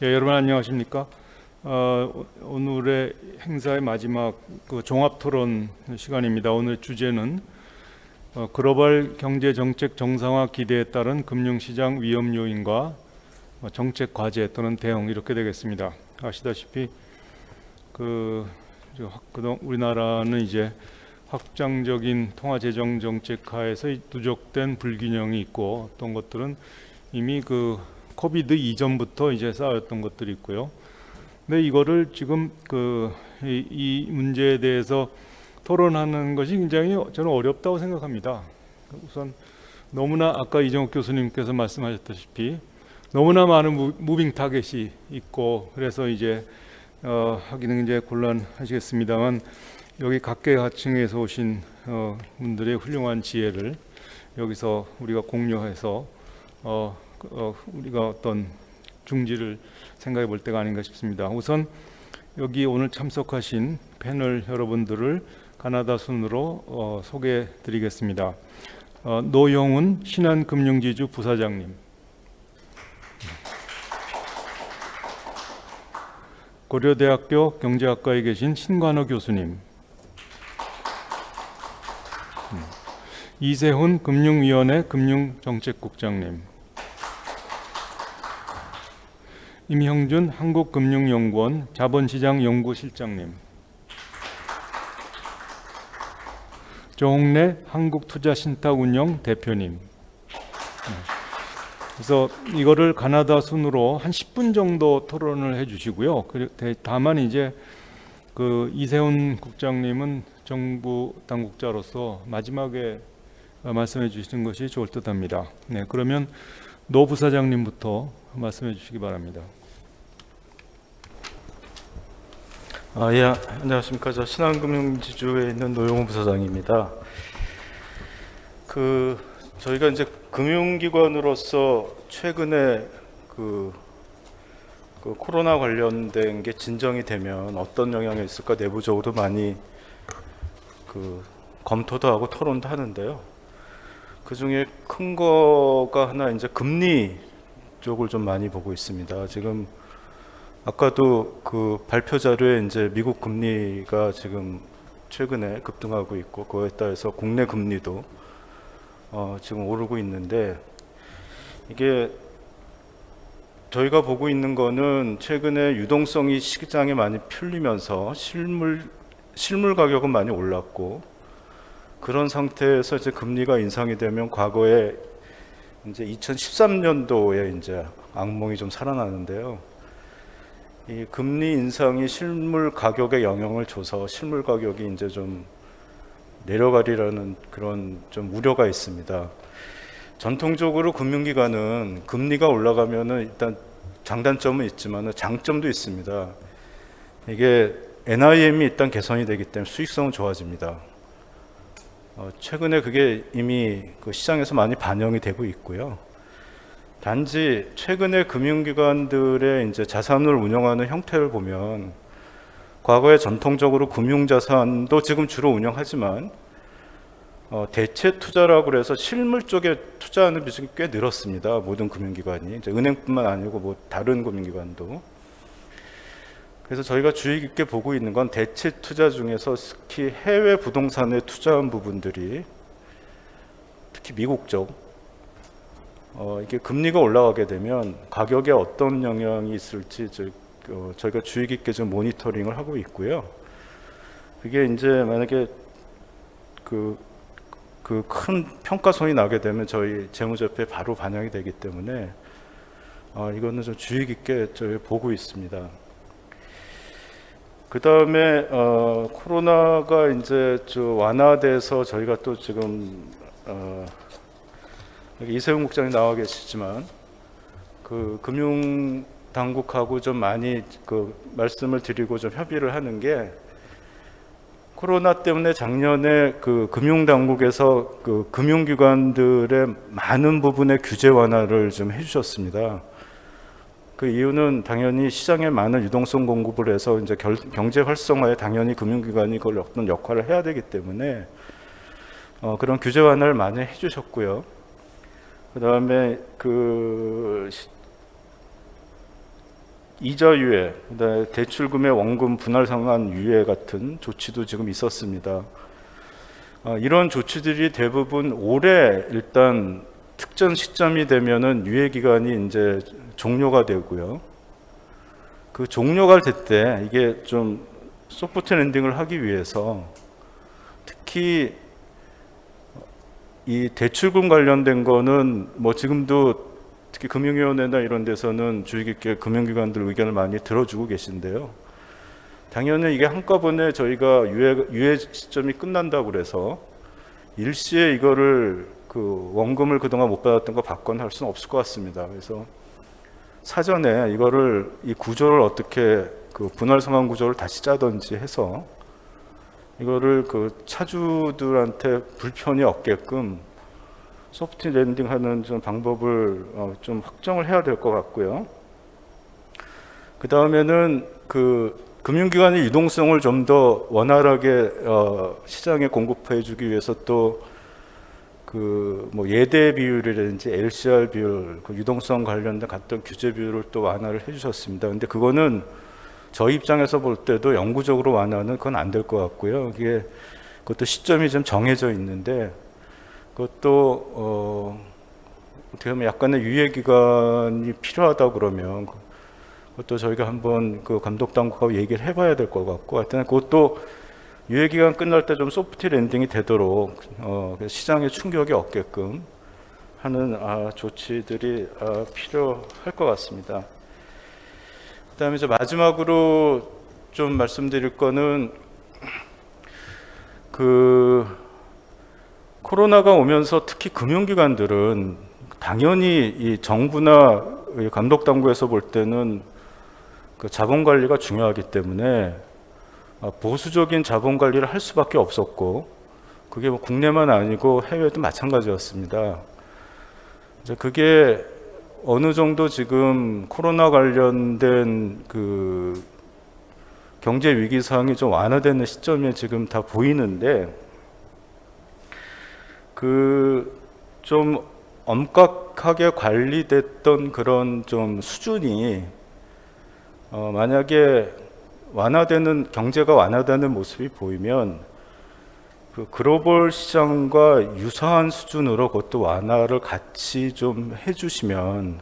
예, 여러분 안녕하십니까? 오늘의 행사의 마지막 종합 토론 시간입니다. 오늘 주제는 글로벌 경제 정책 정상화 기대에 따른 금융시장 위험 요인과 정책 과제 또는 대응 이렇게 되겠습니다. 아시다시피 그동 우리나라는 이제 확장적인 통화 재정 정책 하에서 누적된 불균형이 있고 어떤 것들은 이미 코비드 이전부터 이제 쌓였던 것들이 있고요. 근데 이거를 지금 이 문제에 대해서 토론하는 것이 굉장히 저는 어렵다고 생각합니다. 우선 너무나 아까 이정욱 교수님께서 말씀하셨다시피 너무나 많은 무빙 타겟이 있고 그래서 이제 하기는 이제 곤란하시겠습니다만 여기 각계각층에서 오신 분들의 훌륭한 지혜를 여기서 우리가 공유해서 우리가 어떤 중지를 생각해 볼 때가 아닌가 싶습니다. 우선 여기 오늘 참석하신 패널 여러분들을 가나다 순으로 소개해 드리겠습니다. 노영훈 신한금융지주 부사장님, 고려대학교 경제학과에 계신 신관호 교수님, 이세훈 금융위원회 금융정책국장님, 임형준 한국금융연구원 자본시장연구실장님, 조홍래 한국투자신탁운영 대표님. 그래서 이거를 가나다 순으로 한 10분 정도 토론을 해주시고요. 다만 이제 이세훈 국장님은 정부 당국자로서 마지막에 말씀해 주시는 것이 좋을 듯합니다. 네, 그러면 노 부사장님부터 말씀해 주시기 바랍니다. 예, 안녕하십니까. 저 신한금융지주에 있는 노영훈 부사장입니다. 저희가 이제 금융기관으로서 최근에 코로나 관련된 게 진정이 되면 어떤 영향이 있을까 내부적으로 많이 검토도 하고 토론도 하는데요. 그 중에 큰 거가 하나 이제 금리 쪽을 좀 많이 보고 있습니다. 지금 아까도 발표 자료에 이제 미국 금리가 지금 최근에 급등하고 있고 그거에 따라서 국내 금리도 지금 오르고 있는데 이게 저희가 보고 있는 거는 최근에 유동성이 시장에 많이 풀리면서 실물 가격은 많이 올랐고 그런 상태에서 이제 금리가 인상이 되면 과거에 이제 2013년도에 이제 악몽이 좀 살아나는데요. 이 금리 인상이 실물 가격에 영향을 줘서 실물 가격이 이제 좀 내려가리라는 그런 좀 우려가 있습니다. 전통적으로 금융기관은 금리가 올라가면은 일단 장단점은 있지만 장점도 있습니다. 이게 NIM이 일단 개선이 되기 때문에 수익성은 좋아집니다. 최근에 그게 이미 시장에서 많이 반영이 되고 있고요. 단지 최근에 금융기관들의 이제 자산을 운영하는 형태를 보면 과거에 전통적으로 금융자산도 지금 주로 운영하지만 대체 투자라고 해서 실물 쪽에 투자하는 비중이 꽤 늘었습니다. 모든 금융기관이 이제 은행뿐만 아니고 뭐 다른 금융기관도. 그래서 저희가 주의 깊게 보고 있는 건 대체 투자 중에서 특히 해외 부동산에 투자한 부분들이 특히 미국 쪽 이게 금리가 올라가게 되면 가격에 어떤 영향이 있을지 저희가 주의 깊게 좀 모니터링을 하고 있고요. 그게 이제 만약에 큰 평가손이 나게 되면 저희 재무제표에 바로 반영이 되기 때문에 이거는 좀 주의 깊게 저희 보고 있습니다. 그 다음에 코로나가 이제 완화돼서 저희가 또 지금 여기 이세훈 국장이 나와 계시지만 금융 당국하고 좀 많이 말씀을 드리고 좀 협의를 하는 게 코로나 때문에 작년에 금융 당국에서 금융기관들의 많은 부분의 규제 완화를 좀 해주셨습니다. 그 이유는 당연히 시장에 많은 유동성 공급을 해서 이제 경제 활성화에 당연히 금융기관이 그걸 어떤 역할을 해야 되기 때문에 그런 규제 완화를 많이 해주셨고요. 그 다음에 이자 유예, 그다음에 대출금의 원금 분할 상환 유예 같은 조치도 지금 있었습니다. 이런 조치들이 대부분 올해 일단 특정 시점이 되면은 유예 기간이 이제 종료가 되고요. 그 종료가 될 때 이게 좀 소프트 랜딩을 하기 위해서 특히 이 대출금 관련된 거는 뭐 지금도 특히 금융위원회나 이런 데서는 주의 깊게 금융기관들 의견을 많이 들어주고 계신데요. 당연히 이게 한꺼번에 저희가 유예 시점이 끝난다고 그래서 일시에 이거를 그 원금을 그동안 못 받았던 거 받거나 할 수는 없을 것 같습니다. 그래서 사전에 이거를 이 구조를 어떻게 그 분할 상환 구조를 다시 짜든지 해서 이거를 그 차주들한테 불편이 없게끔 소프트 랜딩하는 좀 방법을 좀 확정을 해야 될 것 같고요. 그 다음에는 그 금융기관의 유동성을 좀 더 원활하게 시장에 공급해주기 위해서 또 그 뭐 예대 비율이라든지 LCR 비율, 그 유동성 관련된 같은 규제 비율을 또 완화를 해주셨습니다. 근데 그거는 저희 입장에서 볼 때도 영구적으로 완화는 그건 안 될 것 같고요. 이게 그것도 시점이 좀 정해져 있는데 그것도 어떻게 보면 약간의 유예 기간이 필요하다 그러면 그것도 저희가 한번 그 감독 당국하고 얘기를 해봐야 될 것 같고, 하여튼 그것도 유예 기간 끝날 때 좀 소프트 랜딩이 되도록 시장에 충격이 없게끔 하는 조치들이 필요할 것 같습니다. 그다음에 이제 마지막으로 좀 말씀드릴 거는 그 코로나가 오면서 특히 금융기관들은 당연히 이 정부나 감독 당국에서 볼 때는 그 자본 관리가 중요하기 때문에 보수적인 자본 관리를 할 수밖에 없었고, 그게 뭐 국내만 아니고 해외도 마찬가지였습니다. 이제 그게 어느 정도 지금 코로나 관련된 그 경제 위기 상황이 좀 완화되는 시점에 지금 다 보이는데, 그 좀 엄격하게 관리됐던 그런 좀 수준이 만약에 완화되는, 경제가 완화되는 모습이 보이면 그 글로벌 시장과 유사한 수준으로 그것도 완화를 같이 좀 해주시면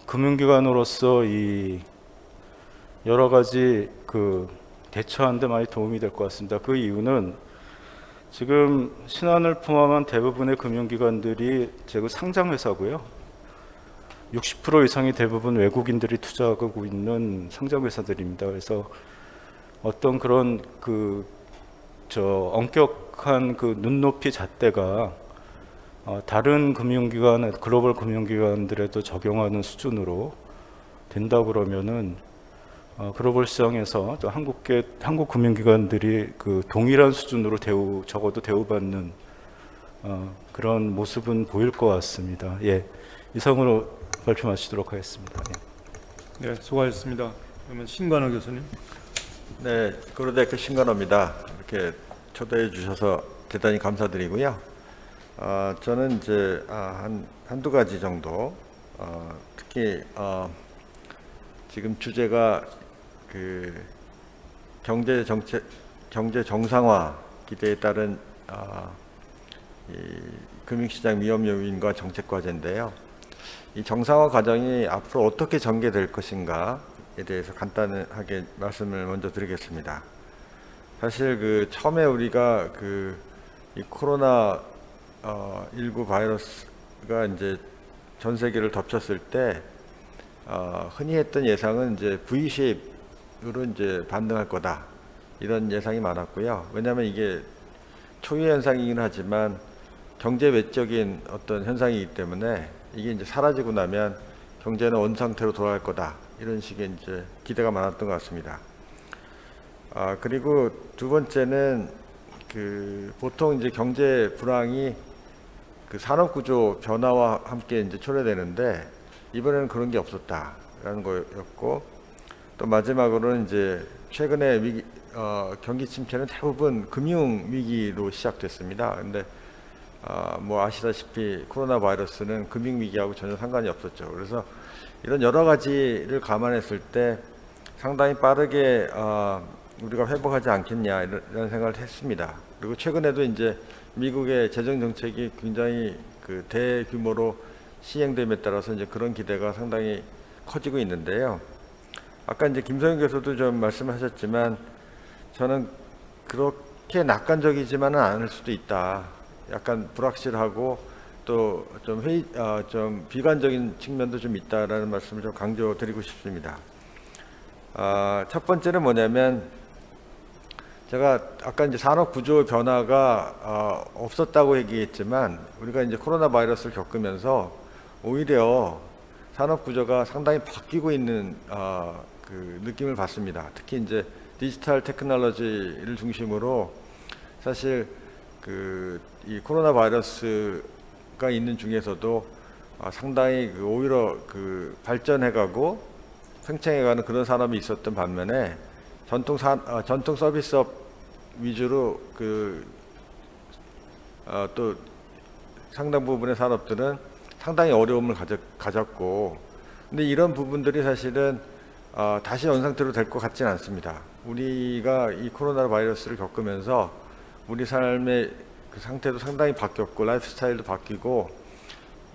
금융기관으로서 이 여러 가지 그 대처하는 데 많이 도움이 될 것 같습니다. 그 이유는 지금 신한을 포함한 대부분의 금융기관들이 제가 상장회사고요. 60% 이상이 대부분 외국인들이 투자하고 있는 상장회사들입니다. 그래서 어떤 그런 엄격한 그 눈높이 잣대가 다른 금융기관, 글로벌 금융기관들에도 적용하는 수준으로 된다 그러면은 글로벌 시장에서 또 한국 금융기관들이 그 동일한 수준으로 적어도 대우받는 그런 모습은 보일 것 같습니다. 예, 이상으로 발표 마치도록 하겠습니다. 예. 네, 수고하셨습니다. 그러면 신관호 교수님. 네, 고려대학교 신관호입니다. 이렇게 초대해 주셔서 대단히 감사드리고요. 저는 이제 한두 가지 정도, 특히 지금 주제가 그 경제 정상화 기대에 따른 이 금융시장 위험 요인과 정책 과제인데요. 이 정상화 과정이 앞으로 어떻게 전개될 것인가에 대해서 간단하게 말씀을 먼저 드리겠습니다. 사실 그 처음에 우리가 이 코로나 19 바이러스가 이제 전 세계를 덮쳤을 때 흔히 했던 예상은 이제 V-쉐입으로 이제 반등할 거다, 이런 예상이 많았고요. 왜냐하면 이게 초유 현상이긴 하지만 경제 외적인 어떤 현상이기 때문에 이게 이제 사라지고 나면 경제는 원 상태로 돌아갈 거다, 이런 식의 이제 기대가 많았던 것 같습니다. 그리고 두 번째는 보통 이제 경제 불황이 그 산업 구조 변화와 함께 이제 초래되는데, 이번에는 그런 게 없었다라는 거였고, 또 마지막으로는 이제 최근에 경기 침체는 대부분 금융 위기로 시작됐습니다. 근데 뭐 아시다시피 코로나 바이러스는 금융 위기하고 전혀 상관이 없었죠. 그래서 이런 여러 가지를 감안했을 때 상당히 빠르게 우리가 회복하지 않겠냐 이런 생각을 했습니다. 그리고 최근에도 이제 미국의 재정 정책이 굉장히 그 대규모로 시행됨에 따라서 이제 그런 기대가 상당히 커지고 있는데요. 아까 이제 김성현 교수도 좀 말씀하셨지만 저는 그렇게 낙관적이지만은 않을 수도 있다. 약간 불확실하고 또 좀 비관적인 측면도 좀 있다라는 말씀을 좀 강조드리고 싶습니다. 첫 번째는 뭐냐면 제가 아까 이제 산업 구조 변화가 없었다고 얘기했지만 우리가 이제 코로나 바이러스를 겪으면서 오히려 산업 구조가 상당히 바뀌고 있는 그 느낌을 받습니다. 특히 이제 디지털 테크놀로지를 중심으로 사실 이 코로나 바이러스가 있는 중에서도 상당히 오히려 발전해가고 팽창해가는 그런 산업이 있었던 반면에 전통 서비스업 위주로 또 상당 부분의 산업들은 상당히 어려움을 가졌고, 근데 이런 부분들이 사실은 다시 원상태로 될 것 같지는 않습니다. 우리가 이 코로나 바이러스를 겪으면서 우리 삶의 그 상태도 상당히 바뀌었고 라이프 스타일도 바뀌고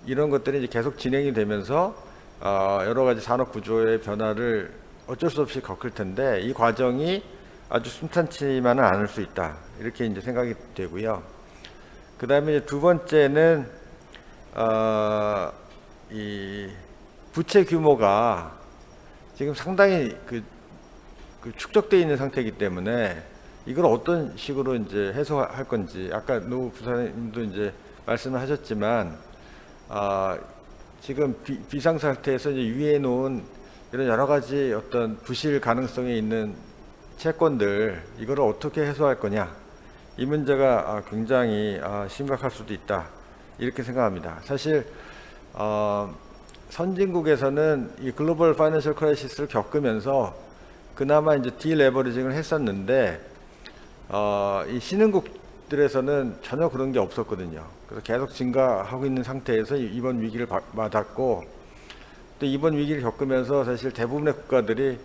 이런 것들이 이제 계속 진행이 되면서 여러 가지 산업 구조의 변화를 어쩔 수 없이 겪을 텐데 이 과정이 아주 순탄치만은 않을 수 있다 이렇게 이제 생각이 되고요. 그 다음에 두 번째는 이 부채 규모가 지금 상당히 축적되어 있는 상태이기 때문에 이걸 어떤 식으로 이제 해소할 건지 아까 노 부사님도 이제 말씀을 하셨지만 지금 비상 상태에서 이제 유예해 놓은 이런 여러 가지 어떤 부실 가능성이 있는 채권들 이거를 어떻게 해소할 거냐 이 문제가 굉장히 심각할 수도 있다 이렇게 생각합니다. 사실 선진국에서는 이 글로벌 파이낸셜 크라이시스를 겪으면서 그나마 이제 디레버리징을 했었는데 이 신흥국들에서는 전혀 그런 게 없었거든요. 그래서 계속 증가하고 있는 상태에서 이번 위기를 맞았고 또 이번 위기를 겪으면서 사실 대부분의 국가들이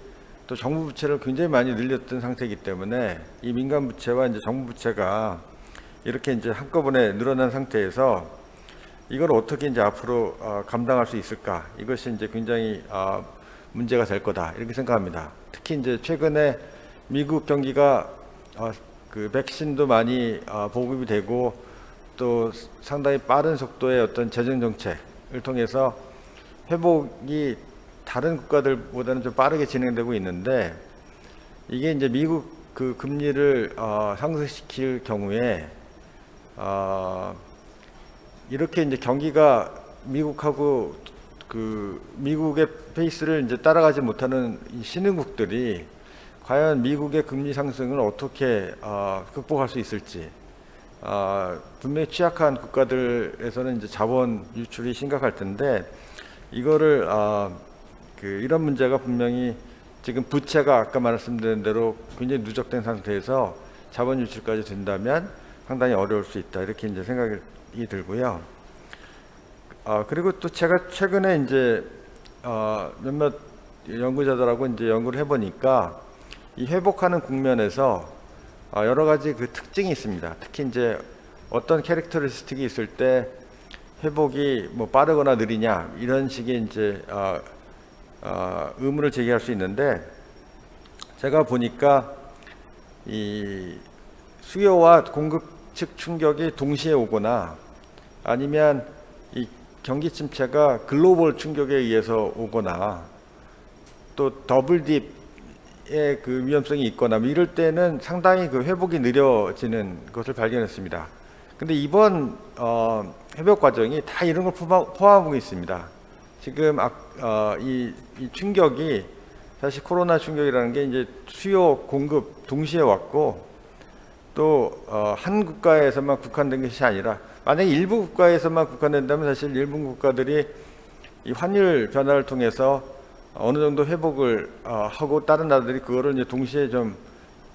또 정부 부채를 굉장히 많이 늘렸던 상태이기 때문에 이 민간 부채와 이제 정부 부채가 이렇게 이제 한꺼번에 늘어난 상태에서 이걸 어떻게 이제 앞으로 감당할 수 있을까? 이것이 이제 굉장히 문제가 될 거다 이렇게 생각합니다. 특히 이제 최근에 미국 경기가 백신도 많이 보급이 되고 또 상당히 빠른 속도의 어떤 재정 정책을 통해서 회복이 다른 국가들보다는 좀 빠르게 진행되고 있는데 이게 이제 미국 그 금리를 상승시킬 경우에 이렇게 이제 경기가 미국하고 미국의 페이스를 이제 따라가지 못하는 이 신흥국들이 과연 미국의 금리 상승을 어떻게 극복할 수 있을지 분명히 취약한 국가들에서는 이제 자본 유출이 심각할 텐데 이거를 이런 문제가 분명히 지금 부채가 아까 말씀드린 대로 굉장히 누적된 상태에서 자본 유출까지 된다면 상당히 어려울 수 있다 이렇게 이제 생각이 들고요. 그리고 또 제가 최근에 이제 몇몇 연구자들하고 이제 연구를 해보니까 이 회복하는 국면에서 여러 가지 그 특징이 있습니다. 특히 이제 어떤 캐릭터리스틱이 있을 때 회복이 뭐 빠르거나 느리냐 이런 식의 이제 의문을 제기할 수 있는데 제가 보니까 이 수요와 공급 측 충격이 동시에 오거나 아니면 이 경기 침체가 글로벌 충격에 의해서 오거나 또 더블 딥의 그 위험성이 있거나 이럴 때는 상당히 그 회복이 느려지는 것을 발견했습니다. 근데 이번 회복 과정이 다 이런 걸 포함하고 있습니다. 지금 이 충격이 사실 코로나 충격이라는 게 이제 수요 공급 동시에 왔고 또 한 국가에서만 국한된 것이 아니라 만약에 일부 국가에서만 국한된다면 사실 일부 국가들이 이 환율 변화를 통해서 어느 정도 회복을 하고 다른 나라들이 그거를 이제 동시에 좀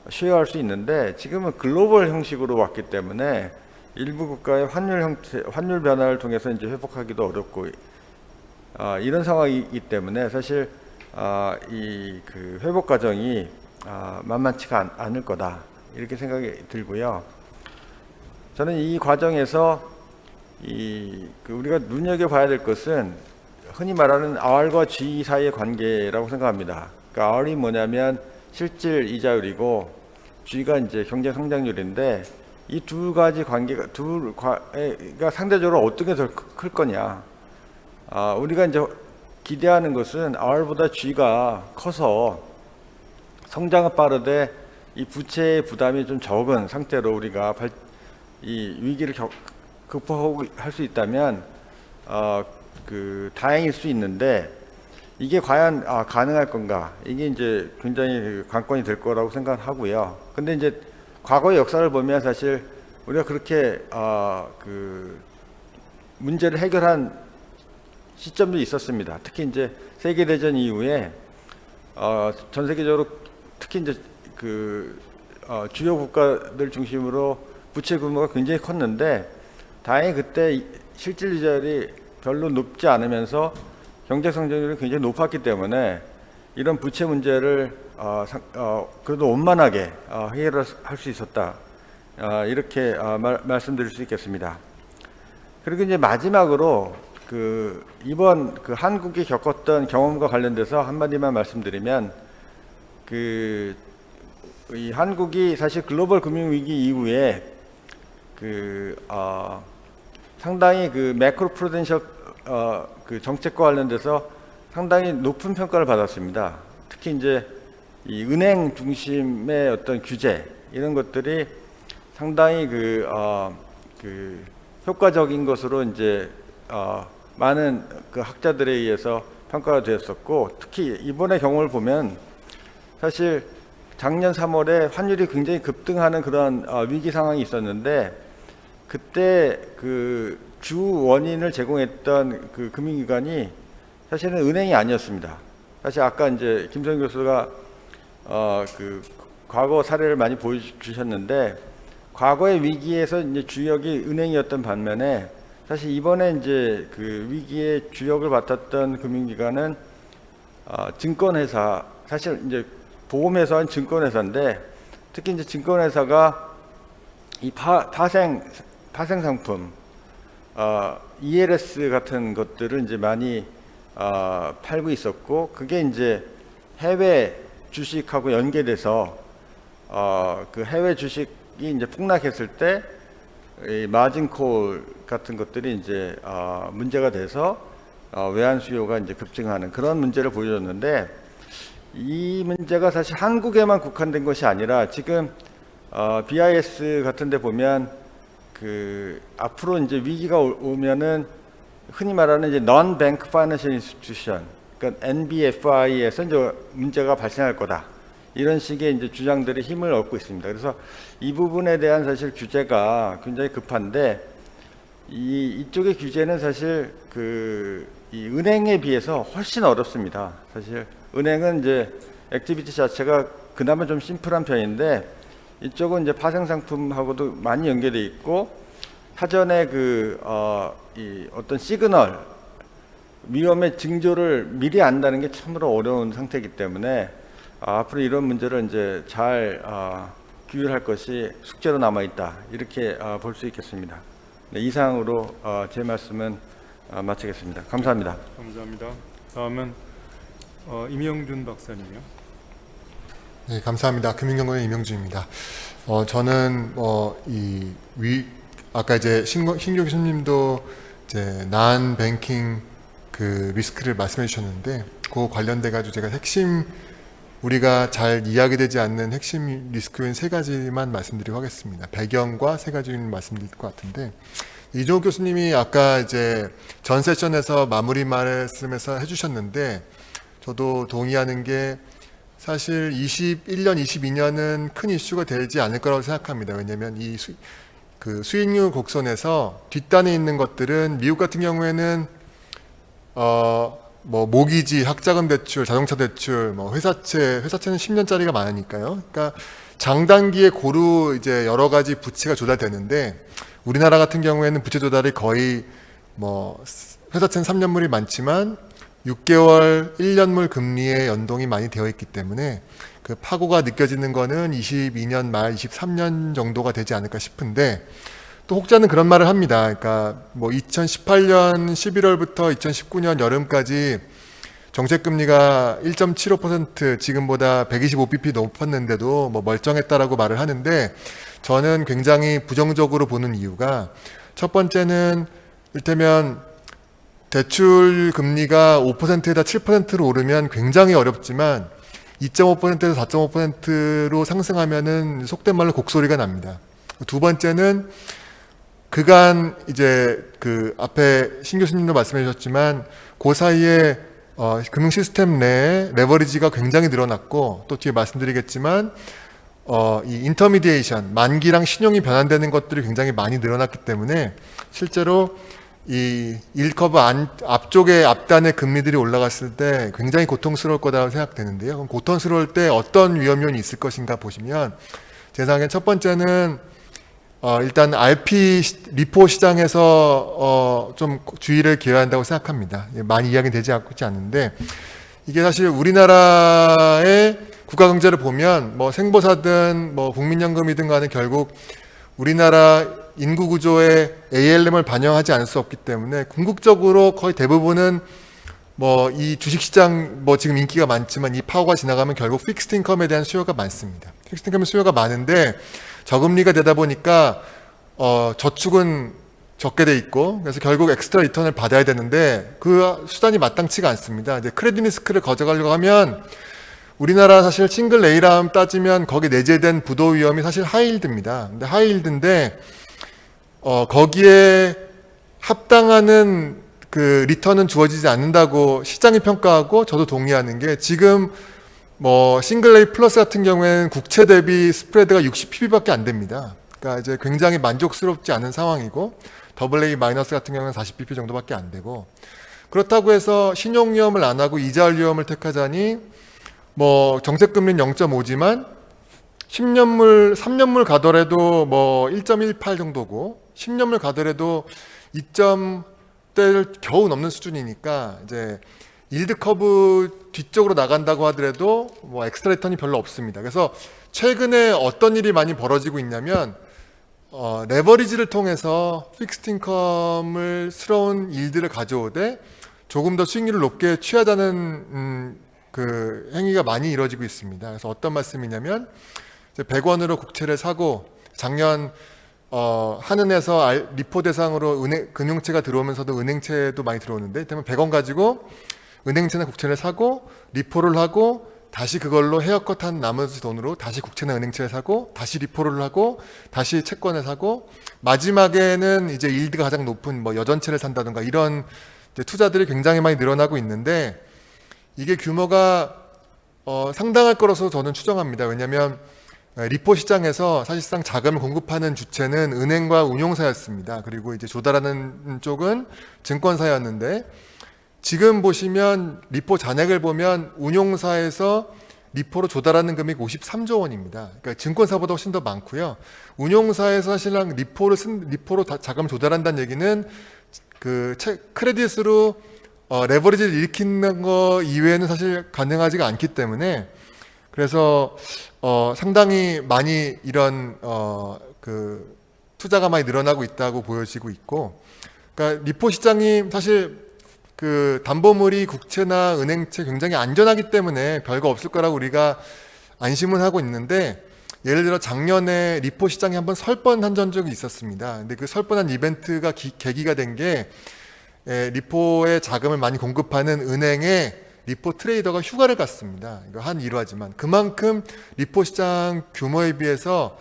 쉐어할 수 있는데 지금은 글로벌 형식으로 왔기 때문에 일부 국가의 환율 변화를 통해서 이제 회복하기도 어렵고 이런 상황이기 때문에 사실 이 그 회복 과정이 만만치가 않을 거다 이렇게 생각이 들고요. 저는 이 과정에서 우리가 눈여겨봐야 될 것은 흔히 말하는 R과 G 사이의 관계라고 생각합니다. 그러니까 R이 뭐냐면 실질 이자율이고 G가 이제 경제 성장률인데 이 두 가지 관계가 상대적으로 어떻게 더 클 거냐. 우리가 이제 기대하는 것은 R보다 G가 커서 성장은 빠르되 이 부채의 부담이 좀 적은 상태로 우리가 이 위기를 극복할 수 있다면 다행일 수 있는데 이게 과연 가능할 건가? 이게 이제 굉장히 관건이 될 거라고 생각하고요. 근데 이제 과거의 역사를 보면 사실 우리가 그렇게 문제를 해결한 시점도 있었습니다. 특히 이제 세계 대전 이후에 전 세계적으로 특히 이제 주요 국가들 중심으로 부채 규모가 굉장히 컸는데 다행히 그때 실질 이자율이 별로 높지 않으면서 경제 성장률이 굉장히 높았기 때문에 이런 부채 문제를 그래도 원만하게 해결할 수 있었다. 이렇게 말씀드릴 수 있겠습니다. 그리고 이제 마지막으로 이번 한국이 겪었던 경험과 관련돼서 한마디만 말씀드리면 이 한국이 사실 글로벌 금융 위기 이후에 상당히 매크로 프루덴셜 정책과 관련돼서 상당히 높은 평가를 받았습니다. 특히 이제 이 은행 중심의 어떤 규제 이런 것들이 상당히 효과적인 것으로 이제 많은 학자들에 의해서 평가가 되었었고, 특히 이번의 경우를 보면 사실 작년 3월에 환율이 굉장히 급등하는 그런 위기 상황이 있었는데 그때 주 원인을 제공했던 금융기관이 사실은 은행이 아니었습니다. 사실 아까 이제 김성 교수가 과거 사례를 많이 보여주셨는데 과거의 위기에서 이제 주역이 은행이었던 반면에 사실 이번에 이제 위기의 주역을 맡았던 금융기관은 증권회사, 사실 이제 보험회사는 증권회사인데 특히 이제 증권회사가 이 파생 상품, ELS 같은 것들을 이제 많이 팔고 있었고, 그게 이제 해외 주식하고 연계돼서 해외 주식이 이제 폭락했을 때 이 마진콜 같은 것들이 이제 문제가 돼서 외환 수요가 이제 급증하는 그런 문제를 보여줬는데, 이 문제가 사실 한국에만 국한된 것이 아니라 지금 BIS 같은 데 보면 앞으로 이제 위기가 오면은 흔히 말하는 이제 Non-Bank Financial Institution, 그러니까 NBFI에서 이제 문제가 발생할 거다. 이런 식의 이제 주장들이 힘을 얻고 있습니다. 그래서 이 부분에 대한 사실 규제가 굉장히 급한데 이쪽의 규제는 사실 이 은행에 비해서 훨씬 어렵습니다. 사실 은행은 이제 액티비티 자체가 그나마 좀 심플한 편인데 이쪽은 이제 파생 상품하고도 많이 연계돼 있고 사전에 이 어떤 시그널 위험의 징조를 미리 안다는 게 참으로 어려운 상태이기 때문에 앞으로 이런 문제를 이제 잘 규율할 것이 숙제로 남아 있다 이렇게 볼 수 있겠습니다. 네, 이상으로 제 말씀은 마치겠습니다. 감사합니다. 감사합니다. 다음은 임영준 박사님이요. 네, 감사합니다. 금융경공의 임영준입니다. 저는 아까 이제 신규 교수님도 이제 난 뱅킹 리스크를 말씀해 주셨는데 그 관련돼 가지고 제가 우리가 잘 이야기되지 않는 핵심 리스크인 3가지만 말씀드리고 하겠습니다. 배경과 3가지는 말씀드릴 것 같은데, 이종욱 교수님이 아까 이제 전 세션에서 마무리 말씀에서 해주셨는데 저도 동의하는 게 사실 21년, 22년은 큰 이슈가 되지 않을 거라고 생각합니다. 왜냐하면 이 수익률 곡선에서 뒷단에 있는 것들은 미국 같은 경우에는 모기지, 학자금 대출, 자동차 대출, 회사채는 10년짜리가 많으니까요. 그러니까 장단기에 고루 이제 여러 가지 부채가 조달되는데 우리나라 같은 경우에는 부채 조달이 거의 회사채는 3년물이 많지만 6개월, 1년물 금리의 연동이 많이 되어 있기 때문에 그 파고가 느껴지는 거는 22년 말 23년 정도가 되지 않을까 싶은데, 또 혹자는 그런 말을 합니다. 그러니까 뭐 2018년 11월부터 2019년 여름까지 정책금리가 1.75% 지금보다 125bp 높았는데도 뭐 멀쩡했다라고 말을 하는데, 저는 굉장히 부정적으로 보는 이유가, 첫 번째는 이를테면 대출 금리가 5%에다 7%로 오르면 굉장히 어렵지만 2.5%에서 4.5%로 상승하면은 속된 말로 곡소리가 납니다. 두 번째는 그간 이제 그 앞에 신 교수님도 말씀해 주셨지만 그 사이에 금융 시스템 내에 레버리지가 굉장히 늘어났고, 또 뒤에 말씀드리겠지만 이 인터미디에이션, 만기랑 신용이 변환되는 것들이 굉장히 많이 늘어났기 때문에 실제로 이 일커브 앞쪽에 앞단의 금리들이 올라갔을 때 굉장히 고통스러울 거라고 생각되는데요. 그럼 고통스러울 때 어떤 위험 요인이 있을 것인가 보시면, 제 생각엔 첫 번째는 일단 RP 리포 시장에서 좀 주의를 기울여야 한다고 생각합니다. 많이 이야기되지 않는데, 이게 사실 우리나라의 국가 경제를 보면 뭐 생보사든 뭐 국민연금이든 간에 결국 우리나라 인구 구조에 ALM을 반영하지 않을 수 없기 때문에 궁극적으로 거의 대부분은 뭐 이 주식시장 뭐 지금 인기가 많지만 이 파워가 지나가면 결국 픽스드 인컴에 대한 수요가 많습니다. 픽스드 인컴의 수요가 많은데 저금리가 되다 보니까 저축은 적게 돼 있고, 그래서 결국 엑스트라 리턴을 받아야 되는데 그 수단이 마땅치가 않습니다. 이제 크레딧 리스크를 가져가려고 하면 우리나라 사실 싱글 A라움 따지면 거기에 내재된 부도 위험이 사실 하이힐드입니다. 근데 하이힐드인데 거기에 합당하는 그 리턴은 주어지지 않는다고 시장이 평가하고, 저도 동의하는 게 지금 뭐 싱글 A 플러스 같은 경우에는 국채 대비 스프레드가 60ppb밖에 안 됩니다. 그러니까 이제 굉장히 만족스럽지 않은 상황이고, 더블 A 마이너스 같은 경우는 40pp 정도밖에 안 되고, 그렇다고 해서 신용 위험을 안 하고 이자 위험을 택하자니 뭐 정책금리는 0.5지만 10년물, 3년물 가더라도 뭐 1.18 정도고 10년물 가더라도 2점대를 겨우 넘는 수준이니까, 이제 일드 커브 뒤쪽으로 나간다고 하더라도 뭐 엑스트라 리턴이 별로 없습니다. 그래서 최근에 어떤 일이 많이 벌어지고 있냐면 레버리지를 통해서 픽스드 인컴을 스러운 일들을 가져오되 조금 더 수익률을 높게 취하자는 그 행위가 많이 이루어지고 있습니다. 그래서 어떤 말씀이냐면, 이제 100원으로 국채를 사고 작년 한은에서 리포 대상으로 금융채가 들어오면서도 은행채도 많이 들어오는데, 그러면 100원 가지고 은행채나 국채를 사고 리포를 하고 다시 그걸로 헤어컷한 나머지 돈으로 다시 국채나 은행채를 사고 다시 리포를 하고 다시 채권을 사고, 마지막에는 이제 일드가 가장 높은 뭐 여전채를 산다든가 이런 이제 투자들이 굉장히 많이 늘어나고 있는데, 이게 규모가 상당할 거라서 저는 추정합니다. 왜냐하면 리포 시장에서 사실상 자금을 공급하는 주체는 은행과 운용사였습니다. 그리고 이제 조달하는 쪽은 증권사였는데, 지금 보시면 리포 잔액을 보면 운용사에서 리포로 조달하는 금액이 53조 원입니다. 그러니까 증권사보다 훨씬 더 많고요. 운용사에서 사실상 리포로 자금을 조달한다는 얘기는 그 크레딧으로 레버리지를 일으키는 거 이외에는 사실 가능하지가 않기 때문에, 그래서 상당히 많이 이런 그 투자가 많이 늘어나고 있다고 보여지고 있고, 그러니까 리포 시장이 사실 그 담보물이 국채나 은행채 굉장히 안전하기 때문에 별거 없을 거라고 우리가 안심을 하고 있는데, 예를 들어 작년에 리포 시장이 한번 설번한 적이 있었습니다. 근데 그 설번한 이벤트가 계기가 된 게 리포에 자금을 많이 공급하는 은행에 리포 트레이더가 휴가를 갔습니다. 이거 한 일화지만 그만큼 리포 시장 규모에 비해서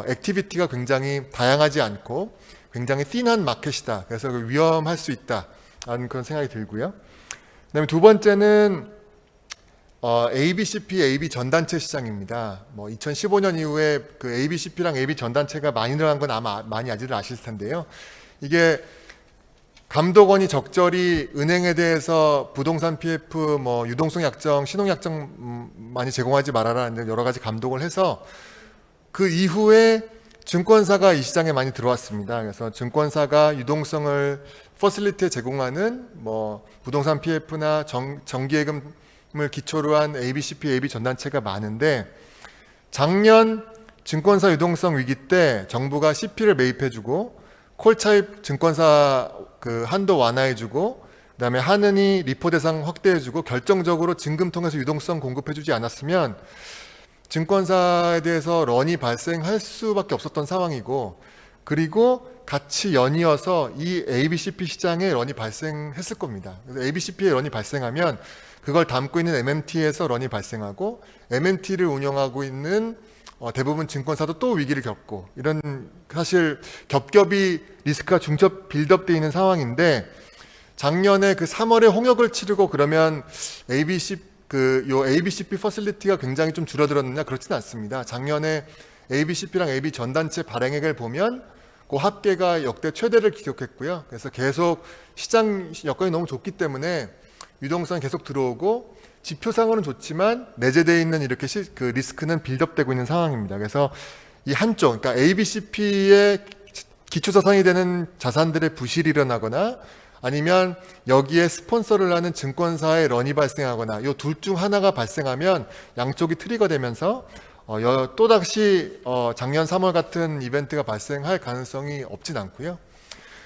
액티비티가 굉장히 다양하지 않고 굉장히 띵한 마켓이다. 그래서 위험할 수 있다라는 그런 생각이 들고요. 그다음에 두 번째는 ABCP, AB 전단체 시장입니다. 뭐 2015년 이후에 그 ABCP랑 AB 전단체가 많이 늘어난 건 아마 많이 아실 텐데요. 이게 감독원이 적절히 은행에 대해서 부동산 PF, 뭐 유동성 약정, 신용 약정 많이 제공하지 말아라 여러 가지 감독을 해서 그 이후에 증권사가 이 시장에 많이 들어왔습니다. 그래서 증권사가 유동성을 퍼실리티에 제공하는 뭐 부동산 PF나 정기예금을 기초로 한 ABCP, AB 전단체가 많은데 작년 증권사 유동성 위기 때 정부가 CP를 매입해주고 콜차입 증권사 그 한도 완화해주고 그다음에 한은이 리포 대상 확대해주고 결정적으로 증금 통해서 유동성 공급해주지 않았으면 증권사에 대해서 런이 발생할 수밖에 없었던 상황이고 그리고 같이 연이어서 이 ABCP 시장에 런이 발생했을 겁니다. 그래서 ABCP에 런이 발생하면 그걸 담고 있는 MMT에서 런이 발생하고 MMT를 운영하고 있는 대부분 증권사도 또 위기를 겪고 이런 사실 겹겹이 리스크가 중첩 빌드업되어 있는 상황인데 작년에 그 3월에 홍역을 치르고 그러면 ABCP 퍼실리티가 굉장히 좀 줄어들었느냐 그렇지는 않습니다. 작년에 ABCP랑 AB 전단체 발행액을 보면 그 합계가 역대 최대를 기록했고요. 그래서 계속 시장 여건이 너무 좋기 때문에 유동성이 계속 들어오고 지표상으로는 좋지만 내재되어 있는 이렇게 그 리스크는 빌드업되고 있는 상황입니다. 그래서 이 한쪽, 그러니까 ABCP의 기초자산이 되는 자산들의 부실이 일어나거나 아니면 여기에 스폰서를 하는 증권사의 런이 발생하거나 이 둘 중 하나가 발생하면 양쪽이 트리거 되면서 또다시 작년 3월 같은 이벤트가 발생할 가능성이 없진 않고요.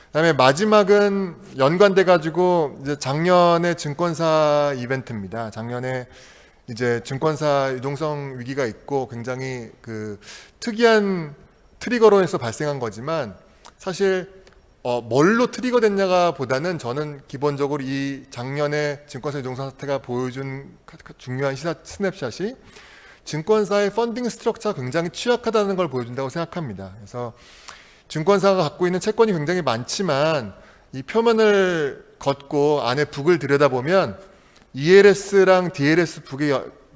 그다음에 마지막은 연관돼 가지고 이제 작년에 증권사 이벤트입니다. 작년에 이제 증권사 유동성 위기가 있고 굉장히 그 특이한 트리거로 해서 발생한 거지만 사실 뭘로 트리거 됐냐가 보다는 저는 기본적으로 이 작년에 증권사 유동성 사태가 보여준 중요한 시사 스냅샷이 증권사의 펀딩 스트럭처가 굉장히 취약하다는 걸 보여준다고 생각합니다. 그래서 증권사가 갖고 있는 채권이 굉장히 많지만 이 표면을 걷고 안에 북을 들여다보면 ELS랑 DLS 북에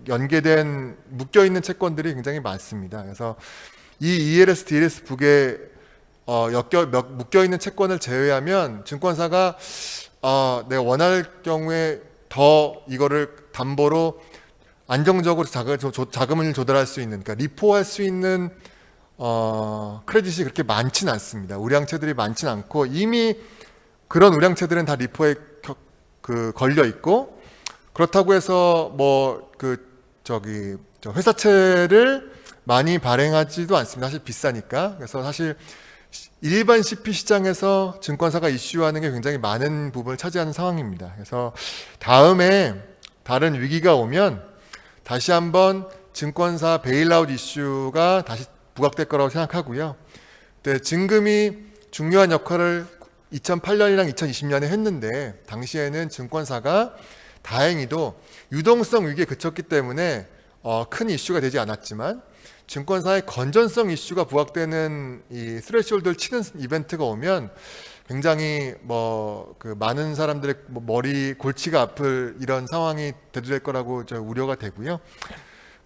연계된 묶여있는 채권들이 굉장히 많습니다. 그래서 이 ELS, DLS 북에 묶여있는 채권을 제외하면 증권사가 내가 원할 경우에 더 이거를 담보로 안정적으로 자금을 조달할 수 있는, 그러니까 리포할 수 있는 크레딧이 그렇게 많지는 않습니다. 우량채들이 많지는 않고 이미 그런 우량채들은 다 리포에 걸려 있고 그렇다고 해서 회사채를 많이 발행하지도 않습니다. 사실 비싸니까. 그래서 사실 일반 CP 시장에서 증권사가 이슈하는 게 굉장히 많은 부분을 차지하는 상황입니다. 그래서 다음에 다른 위기가 오면 다시 한번 증권사 베일아웃 이슈가 다시 부각될 거라고 생각하고요. 증금이 중요한 역할을 2008년이랑 2020년에 했는데 당시에는 증권사가 다행히도 유동성 위기에 그쳤기 때문에 큰 이슈가 되지 않았지만 증권사의 건전성 이슈가 부각되는 이 스레시홀드를 치는 이벤트가 오면 굉장히 많은 사람들의 머리 골치가 아플 이런 상황이 대두될 거라고 우려가 되고요.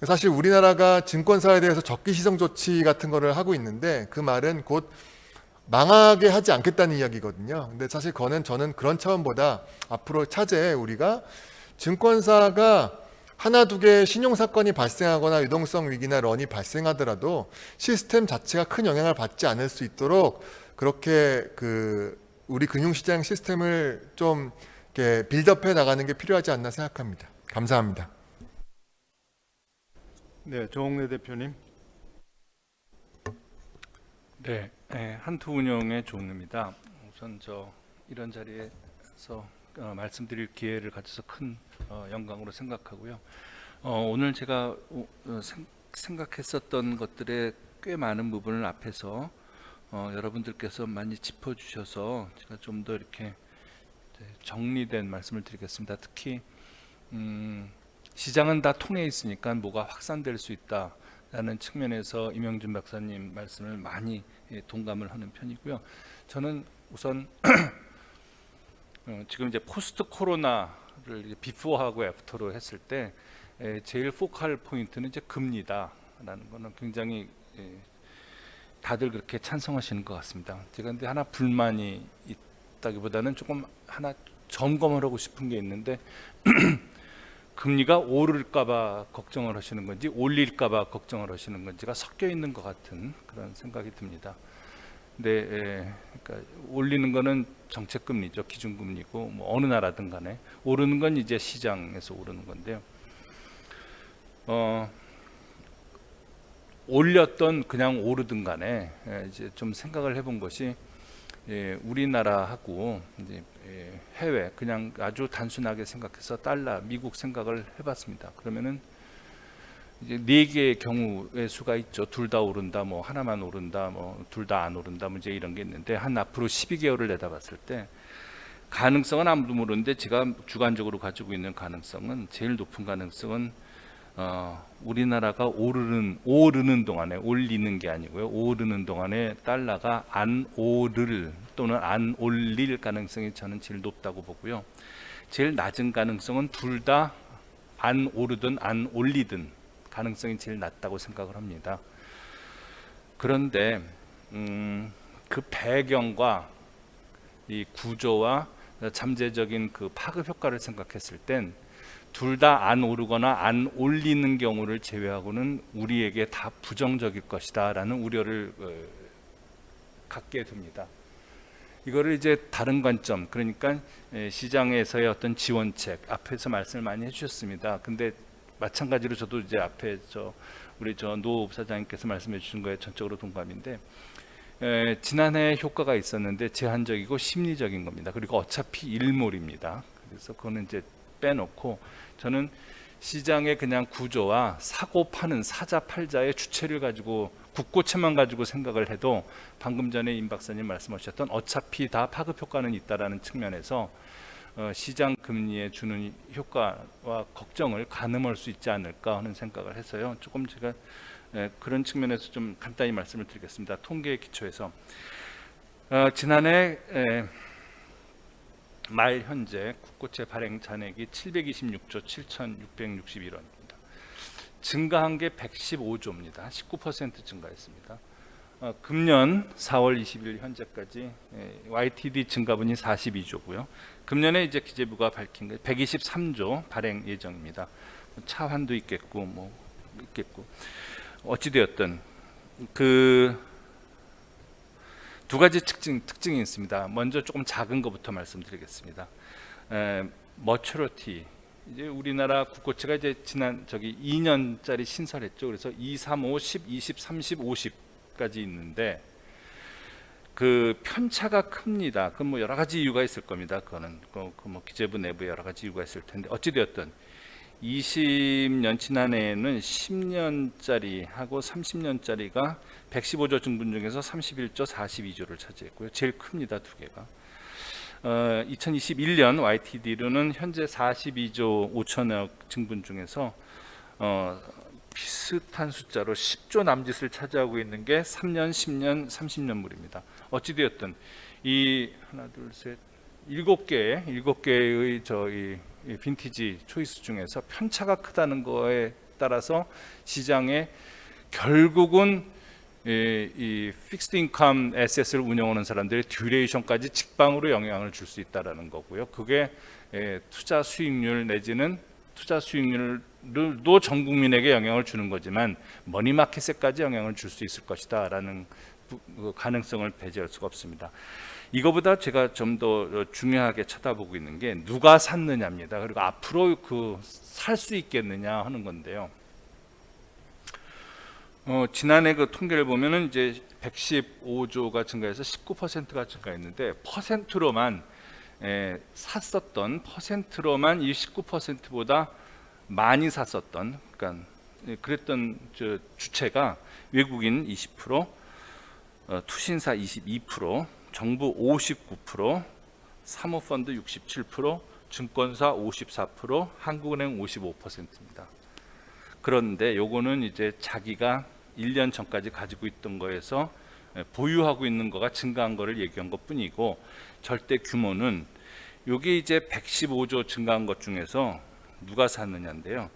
사실 우리나라가 증권사에 대해서 적기 시정 조치 같은 거를 하고 있는데 그 말은 곧 망하게 하지 않겠다는 이야기거든요. 근데 사실 저는 그런 차원보다 앞으로 차제에 우리가 증권사가 하나 두 개의 신용사건이 발생하거나 유동성 위기나 런이 발생하더라도 시스템 자체가 큰 영향을 받지 않을 수 있도록 그렇게 우리 금융시장 시스템을 좀 이렇게 빌드업해 나가는 게 필요하지 않나 생각합니다. 감사합니다. 네, 조홍래 대표님. 네, 한투운영의 조홍래입니다. 우선 이런 자리에서 말씀드릴 기회를 가져서 큰 영광으로 생각하고요. 오늘 제가 생각했었던 것들의 꽤 많은 부분을 앞에서 여러분들께서 많이 짚어주셔서 제가 좀 더 이렇게 정리된 말씀을 드리겠습니다. 특히 시장은 다 통해 있으니까 뭐가 확산될 수 있다라는 측면에서 이명준 박사님 말씀을 많이 동감을 하는 편이고요. 저는 우선 지금 이제 포스트 코로나를 비포하고 애프터로 했을 때 제일 포컬 포인트는 이제 금리다라는 거는 굉장히 다들 그렇게 찬성하시는 것 같습니다. 제가 근데 하나 불만이 있다기보다는 조금 하나 점검을 하고 싶은 게 있는데 금리가 오를까봐 걱정을 하시는 건지 올릴까봐 걱정을 하시는 건지가 섞여 있는 것 같은 그런 생각이 듭니다. 근데 그러니까 올리는 거는 정책금리죠, 기준금리고 뭐 어느 나라든 간에 오르는 건 이제 시장에서 오르는 건데요. 올렸던 그냥 오르든 간에 이제 좀 생각을 해본 것이 우리나라하고 이제 해외 그냥 아주 단순하게 생각해서 달러, 미국 생각을 해봤습니다. 그러면은 이제 네 개의 경우의 수가 있죠. 둘 다 오른다, 뭐 하나만 오른다, 뭐 둘 다 안 오른다, 문제 이런 게 있는데 한 앞으로 12개월을 내다봤을 때 가능성은 아무도 모르는데 제가 주관적으로 가지고 있는 가능성은 제일 높은 가능성은 우리나라가 오르는 동안에 올리는 게 아니고요. 오르는 동안에 달러가 안 오를 또는 안 올릴 가능성이 저는 제일 높다고 보고요. 제일 낮은 가능성은 둘 다 안 오르든 안 올리든 가능성이 제일 낮다고 생각을 합니다. 그런데 그 배경과 이 구조와 잠재적인 그 파급 효과를 생각했을 땐 둘 다 안 오르거나 안 올리는 경우를 제외하고는 우리에게 다 부정적일 것이다 라는 우려를 갖게 됩니다. 이거를 이제 다른 관점, 그러니까 시장에서의 어떤 지원책, 앞에서 말씀을 많이 해주셨습니다. 근데 마찬가지로 저도 이제 앞에 우리 노 부사장님께서 말씀해 주신 거에 전적으로 동감인데, 지난해 효과가 있었는데 제한적이고 심리적인 겁니다. 그리고 어차피 일몰입니다. 그래서 그거는 이제 빼놓고 저는 시장의 그냥 구조와 사고 파는 사자 팔자의 주체를 가지고 국고체만 가지고 생각을 해도 방금 전에 임 박사님 말씀하셨던 어차피 다 파급 효과는 있다라는 측면에서 시장 금리에 주는 효과와 걱정을 가늠할 수 있지 않을까 하는 생각을 해서요. 조금 제가 그런 측면에서 좀 간단히 말씀을 드리겠습니다. 통계에 기초해서 지난해 말 현재 국고채 발행 잔액이 726조 7,661원입니다. 증가한 게 115조입니다. 19% 증가했습니다. 금년 4월 20일 현재까지 YTD 증가분이 42조고요. 금년에 이제 기재부가 밝힌 게 123조 발행 예정입니다. 차환도 있겠고 뭐 있겠고 어찌되었든 그 두 가지 특징이 있습니다. 먼저 조금 작은 것부터 말씀드리겠습니다. 머추러티, 이제 우리나라 국고채가 이제 지난 2년짜리 신설했죠. 그래서 2, 3, 5, 10, 20, 30, 50까지 있는데 그 편차가 큽니다. 그건 뭐 여러 가지 이유가 있을 겁니다. 그거는 뭐 기재부 내부에 여러 가지 이유가 있을 텐데 어찌되었든 20년 지난해에는 10년짜리 하고 30년짜리가 115조 증분 중에서 31조 42조를 차지했고요. 제일 큽니다. 두 개가. 2021년 YTD로는 현재 42조 5천억 증분 중에서 비슷한 숫자로 10조 남짓을 차지하고 있는 게 3년, 10년, 30년물입니다. 어찌되었든 이 하나, 둘, 셋, 7개의 저희 빈티지 초이스 중에서 편차가 크다는 거에 따라서 시장에 결국은 이 픽스드 인컴 에셋을 운영하는 사람들의 듀레이션까지 직방으로 영향을 줄 수 있다라는 거고요. 그게 투자 수익률 내지는 투자 수익률도 전 국민에게 영향을 주는 거지만 머니마켓에까지 영향을 줄 수 있을 것이다라는 가능성을 배제할 수가 없습니다. 이거보다 제가 좀 더 중요하게 쳐다보고 있는 게 누가 샀느냐입니다. 그리고 앞으로 살 수 있겠느냐 하는 건데요. 지난해 그 통계를 보면은 이제 115조가 증가해서 19%가 증가했는데 퍼센트로만 샀었던 퍼센트로만 이 19%보다 많이 샀었던 그러니까 그랬던 주체가 외국인 20%, 투신사 22%, 정부 59%, 사모펀드 67%, 증권사 54%, 한국은행 55%입니다. 그런데 요거는 이제 자기가 1년 전까지 가지고 있던 거에서 보유하고 있는 거가 증가한 거를 얘기한 것뿐이고 절대 규모는 요게 이제 115조 증가한 것 중에서 누가 샀느냐인데요.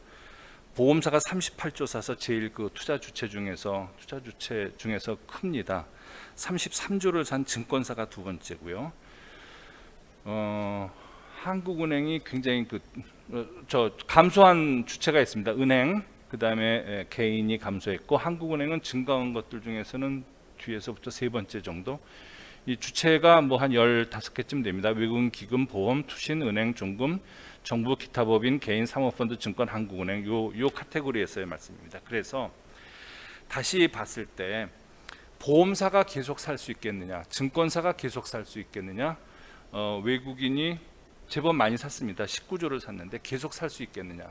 보험사가 38조 사서 제일 그 투자 주체 중에서 큽니다. 33조를 산 증권사가 두 번째고요. 한국은행이 굉장히 감소한 주체가 있습니다. 은행, 그다음에 개인이 감소했고 한국은행은 증가한 것들 중에서는 뒤에서부터 세 번째 정도. 이 주체가 뭐 한 15개쯤 됩니다. 외국인 기금, 보험, 투신, 은행, 종금, 정부, 기타 법인, 개인, 사모펀드, 증권, 한국은행 요 카테고리에서의 말씀입니다. 그래서 다시 봤을 때 보험사가 계속 살 수 있겠느냐, 증권사가 계속 살 수 있겠느냐, 외국인이 제법 많이 샀습니다. 19조를 샀는데 계속 살 수 있겠느냐.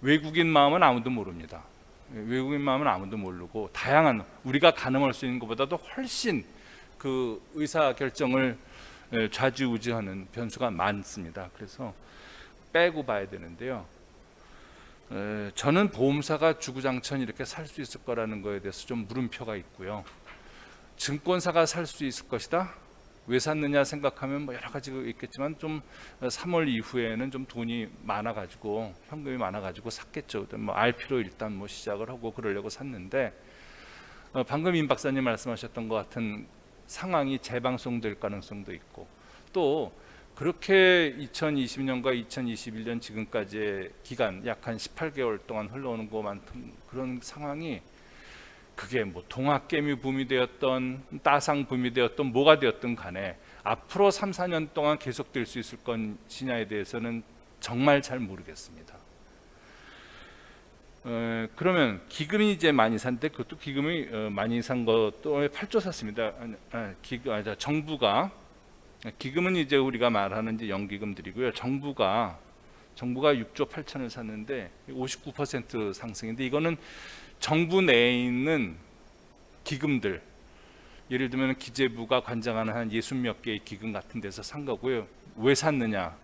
외국인 마음은 아무도 모릅니다. 외국인 마음은 아무도 모르고 다양한 우리가 가늠할 수 있는 것보다도 훨씬 그 의사 결정을 좌지우지하는 변수가 많습니다. 그래서 빼고 봐야 되는데요. 저는 보험사가 주구장창 이렇게 살 수 있을 거라는 거에 대해서 좀 물음표가 있고요. 증권사가 살 수 있을 것이다. 왜 샀느냐 생각하면 뭐 여러 가지가 있겠지만 좀 3월 이후에는 좀 돈이 많아가지고 현금이 많아가지고 샀겠죠. 뭐 RP로 일단 뭐 시작을 하고 그러려고 샀는데 방금 임 박사님 말씀하셨던 것 같은 상황이 재방송될 가능성도 있고 또 그렇게 2020년과 2021년 지금까지의 기간 약 한 18개월 동안 흘러오는 것만큼 그런 상황이 그게 뭐 동학개미 붐이 되었던 따상 붐이 되었던 뭐가 되었든 간에 앞으로 3, 4년 동안 계속될 수 있을 것이냐에 대해서는 정말 잘 모르겠습니다. 그러면 기금이 이제 많이 샀는데 그것도 기금이 많이 산 것도 8조 샀습니다. 정부가 기금은 이제 우리가 말하는 이제 연기금들이고요. 정부가 6조 8천을 샀는데 59% 상승인데 이거는 정부 내에 있는 기금들, 예를 들면 기재부가 관장하는 한 60몇 개의 기금 같은 데서 산 거고요. 왜 샀느냐?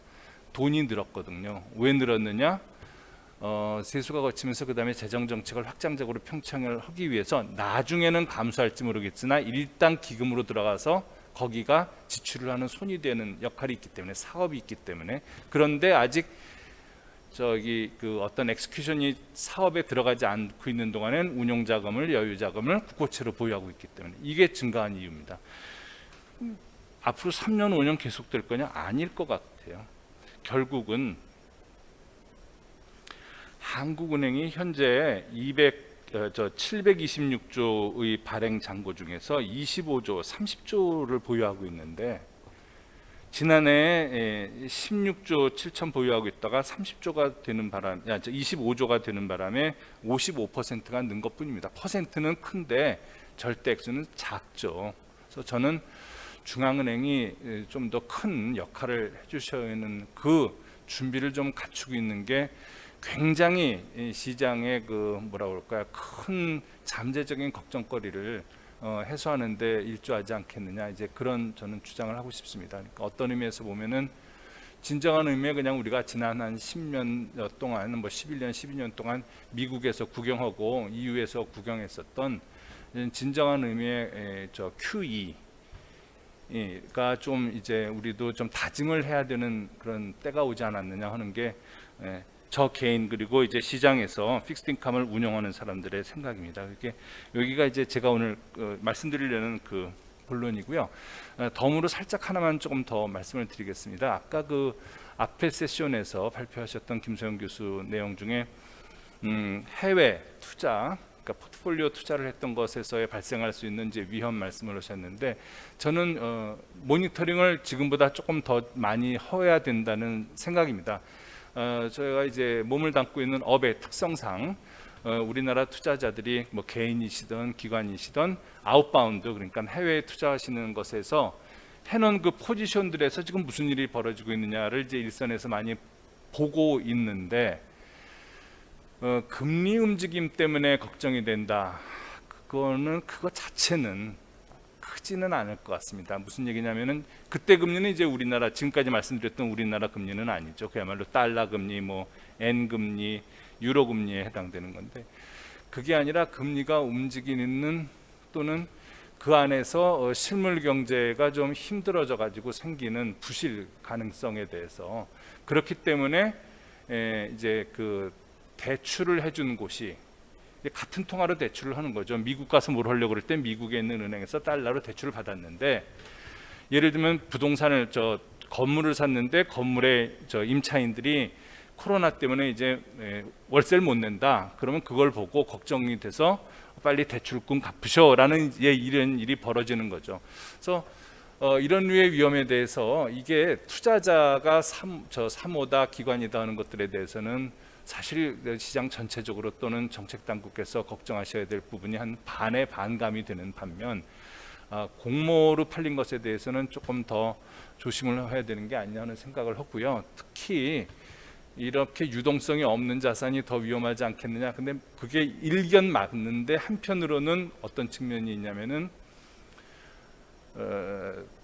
돈이 늘었거든요. 왜 늘었느냐? 세수가 거치면서 그 다음에 재정 정책을 확장적으로 편성을 하기 위해서 나중에는 감소할지 모르겠으나 일단 기금으로 들어가서 거기가 지출을 하는 손이 되는 역할이 있기 때문에 사업이 있기 때문에 그런데 아직 그 어떤 엑스큐션이 사업에 들어가지 않고 있는 동안엔 운용 자금을 여유 자금을 국고채로 보유하고 있기 때문에 이게 증가한 이유입니다. 앞으로 3년 5년 계속될 거냐? 아닐 것 같아요. 결국은 한국은행이 현재 726조의 발행 잔고 중에서 25조, 30조를 보유하고 있는데 지난해 16조 7천 보유하고 있다가 30조가 되는 25조가 되는 바람에 55%가 는 것뿐입니다. 퍼센트는 큰데 절대 액수는 작죠. 그래서 저는 중앙은행이 좀 더 큰 역할을 해주셔야 하는 그 준비를 좀 갖추고 있는 게 굉장히 시장의 큰 잠재적인 걱정거리를 해소하는데 일조하지 않겠느냐 이제 그런 저는 주장을 하고 싶습니다. 그러니까 어떤 의미에서 보면은 진정한 의미에 그냥 우리가 지난 한 10년 동안 뭐 11년 12년 동안 미국에서 구경하고 EU에서 구경했었던 진정한 의미의 QE가 좀 이제 우리도 좀 다짐을 해야 되는 그런 때가 오지 않았느냐 하는 게 저 개인 그리고 이제 시장에서 픽스드인컴을 운영하는 사람들의 생각입니다. 이게 여기가 이제 제가 오늘 말씀드리려는 그 본론이고요. 덤으로 살짝 하나만 조금 더 말씀을 드리겠습니다. 아까 그 앞에 세션에서 발표하셨던 김소영 교수 내용 중에 해외 투자, 그러니까 포트폴리오 투자를 했던 것에서 발생할 수 있는 이제 위험 말씀을 하셨는데 저는 모니터링을 지금보다 조금 더 많이 해야 된다는 생각입니다. 저희가 이제 몸을 담고 있는 업의 특성상 우리나라 투자자들이 뭐 개인이시든 기관이시든 아웃바운드 그러니까 해외에 투자하시는 것에서 해놓은 그 포지션들에서 지금 무슨 일이 벌어지고 있느냐를 이제 일선에서 많이 보고 있는데 금리 움직임 때문에 걱정이 된다. 그거 자체는 크지는 않을 것 같습니다. 무슨 얘기냐면은 그때 금리는 이제 우리나라 지금까지 말씀드렸던 우리나라 금리는 아니죠. 그야말로 달러 금리, 뭐 N 금리, 유로 금리에 해당되는 건데 그게 아니라 금리가 움직이는 또는 그 안에서 실물 경제가 좀 힘들어져 가지고 생기는 부실 가능성에 대해서 그렇기 때문에 이제 그 대출을 해주는 곳이 같은 통화로 대출을 하는 거죠. 미국 가서 뭘 하려고 그럴 때 미국에 있는 은행에서 달러로 대출을 받았는데 예를 들면 부동산을 건물을 샀는데 건물의 임차인들이 코로나 때문에 이제 월세를 못 낸다. 그러면 그걸 보고 걱정이 돼서 빨리 대출금 갚으셔라는 이런 일이 벌어지는 거죠. 그래서 이런 류의 위험에 대해서 이게 투자자가 사모다 기관이다 하는 것들에 대해서는 사실 시장 전체적으로 또는 정책 당국에서 걱정하셔야 될 부분이 한 반의 반감이 되는 반면 공모로 팔린 것에 대해서는 조금 더 조심을 해야 되는 게 아니냐 하는 생각을 하고요. 특히 이렇게 유동성이 없는 자산이 더 위험하지 않겠느냐. 근데 그게 일견 맞는데 한편으로는 어떤 측면이 있냐면은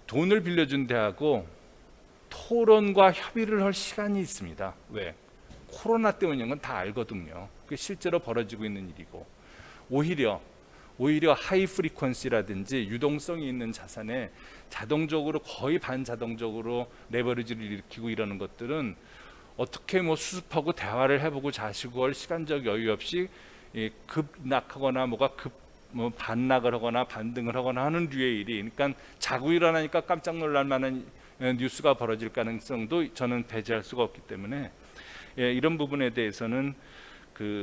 돈을 빌려준 데하고 토론과 협의를 할 시간이 있습니다. 왜? 코로나 때문인 건 다 알거든요. 그게 실제로 벌어지고 있는 일이고 오히려 하이 프리퀀시라든지 유동성이 있는 자산에 자동적으로 거의 반자동적으로 레버리지를 일으키고 이러는 것들은 어떻게 수습하고 대화를 해보고 자시고 할 시간적 여유 없이 급락하거나 반락을 하거나 반등을 하거나 하는 류의 일이, 그러니까 자고 일어나니까 깜짝 놀랄 만한 뉴스가 벌어질 가능성도 저는 배제할 수가 없기 때문에 이런 부분에 대해서는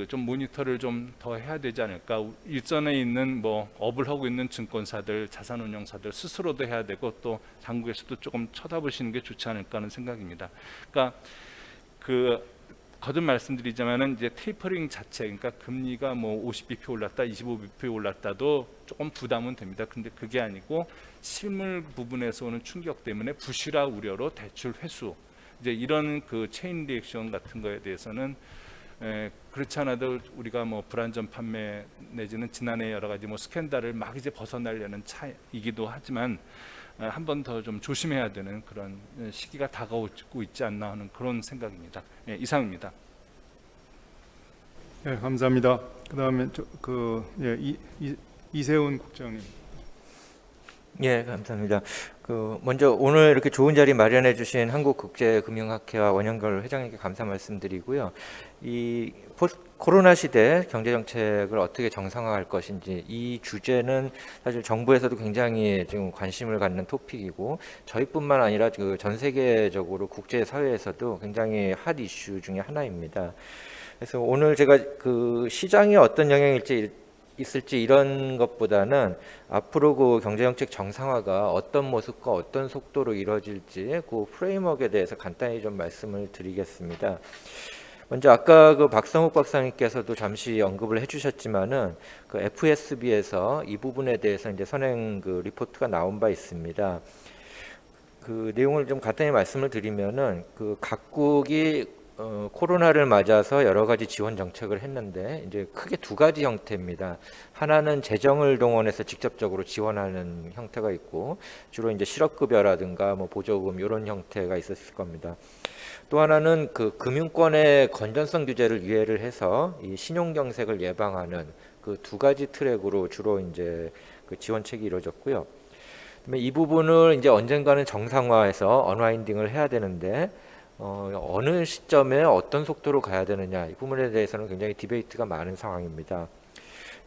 좀 모니터를 좀 더 해야 되지 않을까. 일선에 있는 업을 하고 있는 증권사들, 자산운용사들 스스로도 해야 되고 또 당국에서도 조금 쳐다보시는 게 좋지 않을까 하는 생각입니다. 그러니까 거듭 말씀드리자면은 이제 테이퍼링 자체, 그러니까 금리가 50bp 올랐다, 25bp 올랐다도 조금 부담은 됩니다. 근데 그게 아니고 실물 부분에서 오는 충격 때문에 부실화 우려로 대출 회수, 이제 이런 체인 리액션 같은 거에 대해서는 그렇지 않아도 우리가 불안전 판매 내지는 지난해 여러 가지 스캔들을 막 이제 벗어나려는 차이기도 하지만 한 번 더 좀 조심해야 되는 그런 시기가 다가오고 있지 않나 하는 그런 생각입니다. 이상입니다. 네, 감사합니다. 그다음에 이세훈 국장님. 예, 감사합니다. 먼저 오늘 이렇게 좋은 자리 마련해 주신 한국국제금융학회와 원영걸 회장님께 감사 말씀드리고요. 이 코로나 시대 경제 정책을 어떻게 정상화할 것인지, 이 주제는 사실 정부에서도 굉장히 지금 관심을 갖는 토픽이고 저희뿐만 아니라 전 세계적으로 국제 사회에서도 굉장히 핫 이슈 중에 하나입니다. 그래서 오늘 제가 시장에 어떤 영향이 있을지 이런 것보다는 앞으로 경제정책 정상화가 어떤 모습과 어떤 속도로 이루어질지 프레임워크에 대해서 간단히 좀 말씀을 드리겠습니다. 먼저 아까 박성욱 박사님께서도 잠시 언급을 해주셨지만은 FSB에서 이 부분에 대해서 이제 선행 리포트가 나온 바 있습니다. 내용을 좀 간단히 말씀을 드리면은 각국이 코로나를 맞아서 여러 가지 지원 정책을 했는데 이제 크게 두 가지 형태입니다. 하나는 재정을 동원해서 직접적으로 지원하는 형태가 있고, 주로 이제 실업급여라든가 보조금 이런 형태가 있었을 겁니다. 또 하나는 금융권의 건전성 규제를 유예를 해서 이 신용경색을 예방하는 두 가지 트랙으로 주로 이제 지원책이 이루어졌고요. 이 부분을 이제 언젠가는 정상화해서 언와인딩을 해야 되는데 어느 시점에 어떤 속도로 가야 되느냐, 이 부분에 대해서는 굉장히 디베이트가 많은 상황입니다.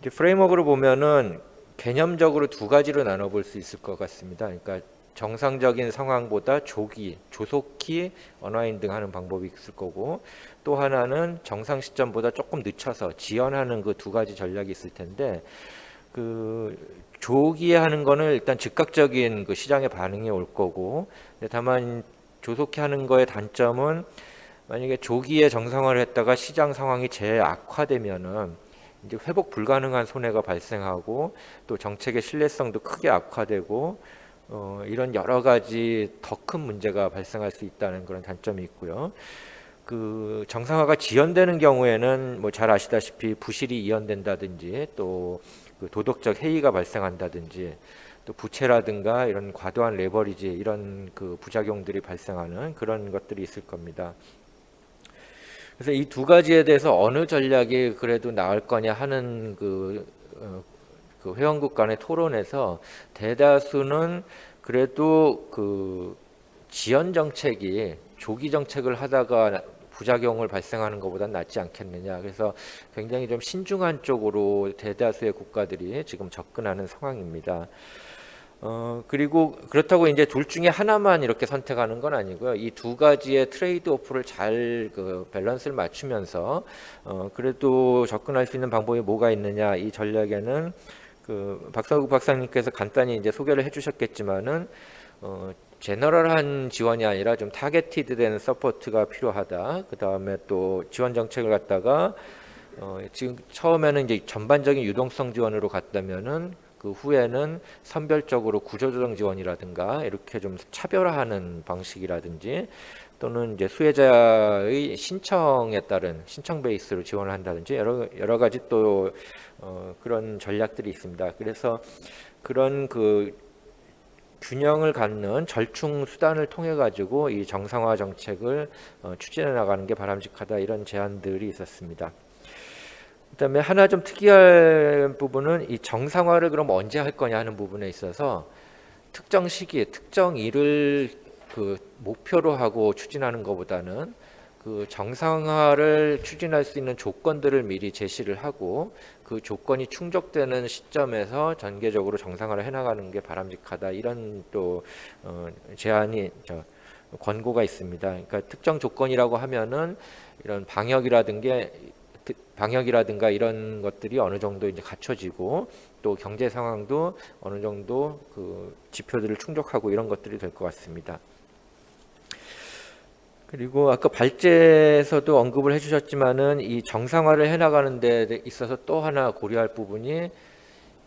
이제 프레임워크로 보면은 개념적으로 두 가지로 나눠볼 수 있을 것 같습니다. 그러니까 정상적인 상황보다 조속히 언와인딩하는 방법이 있을 거고, 또 하나는 정상 시점보다 조금 늦춰서 지연하는 두 가지 전략이 있을 텐데, 조기에 하는 거는 일단 즉각적인 시장의 반응이 올 거고, 다만 조속히 하는 거의 단점은 만약에 조기에 정상화를 했다가 시장 상황이 재악화되면은 이제 회복 불가능한 손해가 발생하고 또 정책의 신뢰성도 크게 악화되고 이런 여러 가지 더 큰 문제가 발생할 수 있다는 그런 단점이 있고요. 정상화가 지연되는 경우에는 잘 아시다시피 부실이 이연된다든지 또 도덕적 해이가 발생한다든지 또 부채라든가 이런 과도한 레버리지 이런 부작용들이 발생하는 그런 것들이 있을 겁니다. 그래서 이 두 가지에 대해서 어느 전략이 그래도 나을 거냐 하는 회원국 간의 토론에서 대다수는 그래도 지연 정책이 조기 정책을 하다가 부작용을 발생하는 것보다는 낫지 않겠느냐. 그래서 굉장히 좀 신중한 쪽으로 대다수의 국가들이 지금 접근하는 상황입니다. 그리고 그렇다고 이제 둘 중에 하나만 이렇게 선택하는 건 아니고요. 이 두 가지의 트레이드 오프를 잘 그 밸런스를 맞추면서 그래도 접근할 수 있는 방법이 뭐가 있느냐, 이 전략에는 그 박상국 박사님께서 간단히 이제 소개를 해주셨겠지만은 제너럴한 지원이 아니라 좀 타겟티드된 서포트가 필요하다. 그 다음에 또 지원 정책을 갖다가 지금 처음에는 이제 전반적인 유동성 지원으로 갔다면은 그 후에는 선별적으로 구조조정 지원이라든가 이렇게 좀 차별화하는 방식이라든지 또는 이제 수혜자의 신청에 따른 신청 베이스로 지원을 한다든지 여러 가지 또 그런 전략들이 있습니다. 그래서 그런 그 균형을 갖는 절충 수단을 통해 가지고 이 정상화 정책을 추진해 나가는 게 바람직하다, 이런 제안들이 있었습니다. 그다음에 하나 좀 특이한 부분은 이 정상화를 그럼 언제 할 거냐 하는 부분에 있어서 특정 시기에 특정 일을 그 목표로 하고 추진하는 것보다는 그 정상화를 추진할 수 있는 조건들을 미리 제시를 하고 그 조건이 충족되는 시점에서 전개적으로 정상화를 해나가는 게 바람직하다, 이런 또 제안이 권고가 있습니다. 그러니까 특정 조건이라고 하면은 이런 방역이라든가 이런 것들이 어느 정도 이제 갖춰지고 또 경제 상황도 어느 정도 그 지표들을 충족하고 이런 것들이 될 것 같습니다. 그리고 아까 발제에서도 언급을 해주셨지만은 이 정상화를 해나가는 데 있어서 또 하나 고려할 부분이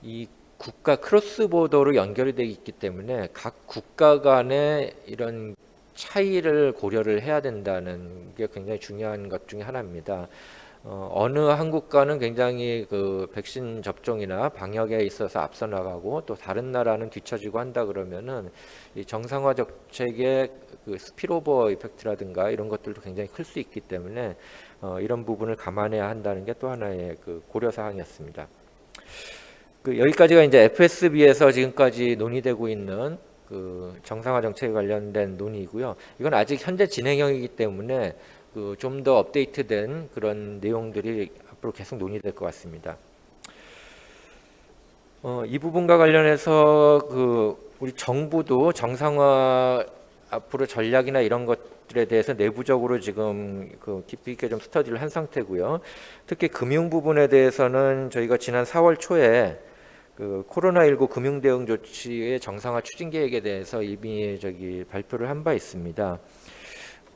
이 국가 크로스 보더로 연결이 되어 있기 때문에 각 국가 간의 이런 차이를 고려를 해야 된다는 게 굉장히 중요한 것 중에 하나입니다. 어느 한 국가는 굉장히 그 백신 접종이나 방역에 있어서 앞서 나가고 또 다른 나라는 뒤처지고 한다 그러면은 이 정상화 정책의 그 스피로버 이펙트라든가 이런 것들도 굉장히 클 수 있기 때문에 이런 부분을 감안해야 한다는 게 또 하나의 그 고려 사항이었습니다. 그 여기까지가 이제 FSB에서 지금까지 논의되고 있는 그 정상화 정책에 관련된 논의이고요. 이건 아직 현재 진행형이기 때문에 그 좀 더 업데이트된 그런 내용들이 앞으로 계속 논의될 것 같습니다. 이 부분과 관련해서 그 우리 정부도 정상화 앞으로 전략이나 이런 것들에 대해서 내부적으로 지금 그 깊이 있게 좀 스터디를 한 상태고요. 특히 금융 부분에 대해서는 저희가 지난 4월 초에 그 코로나19 금융 대응 조치의 정상화 추진 계획에 대해서 이미 발표를 한 바 있습니다.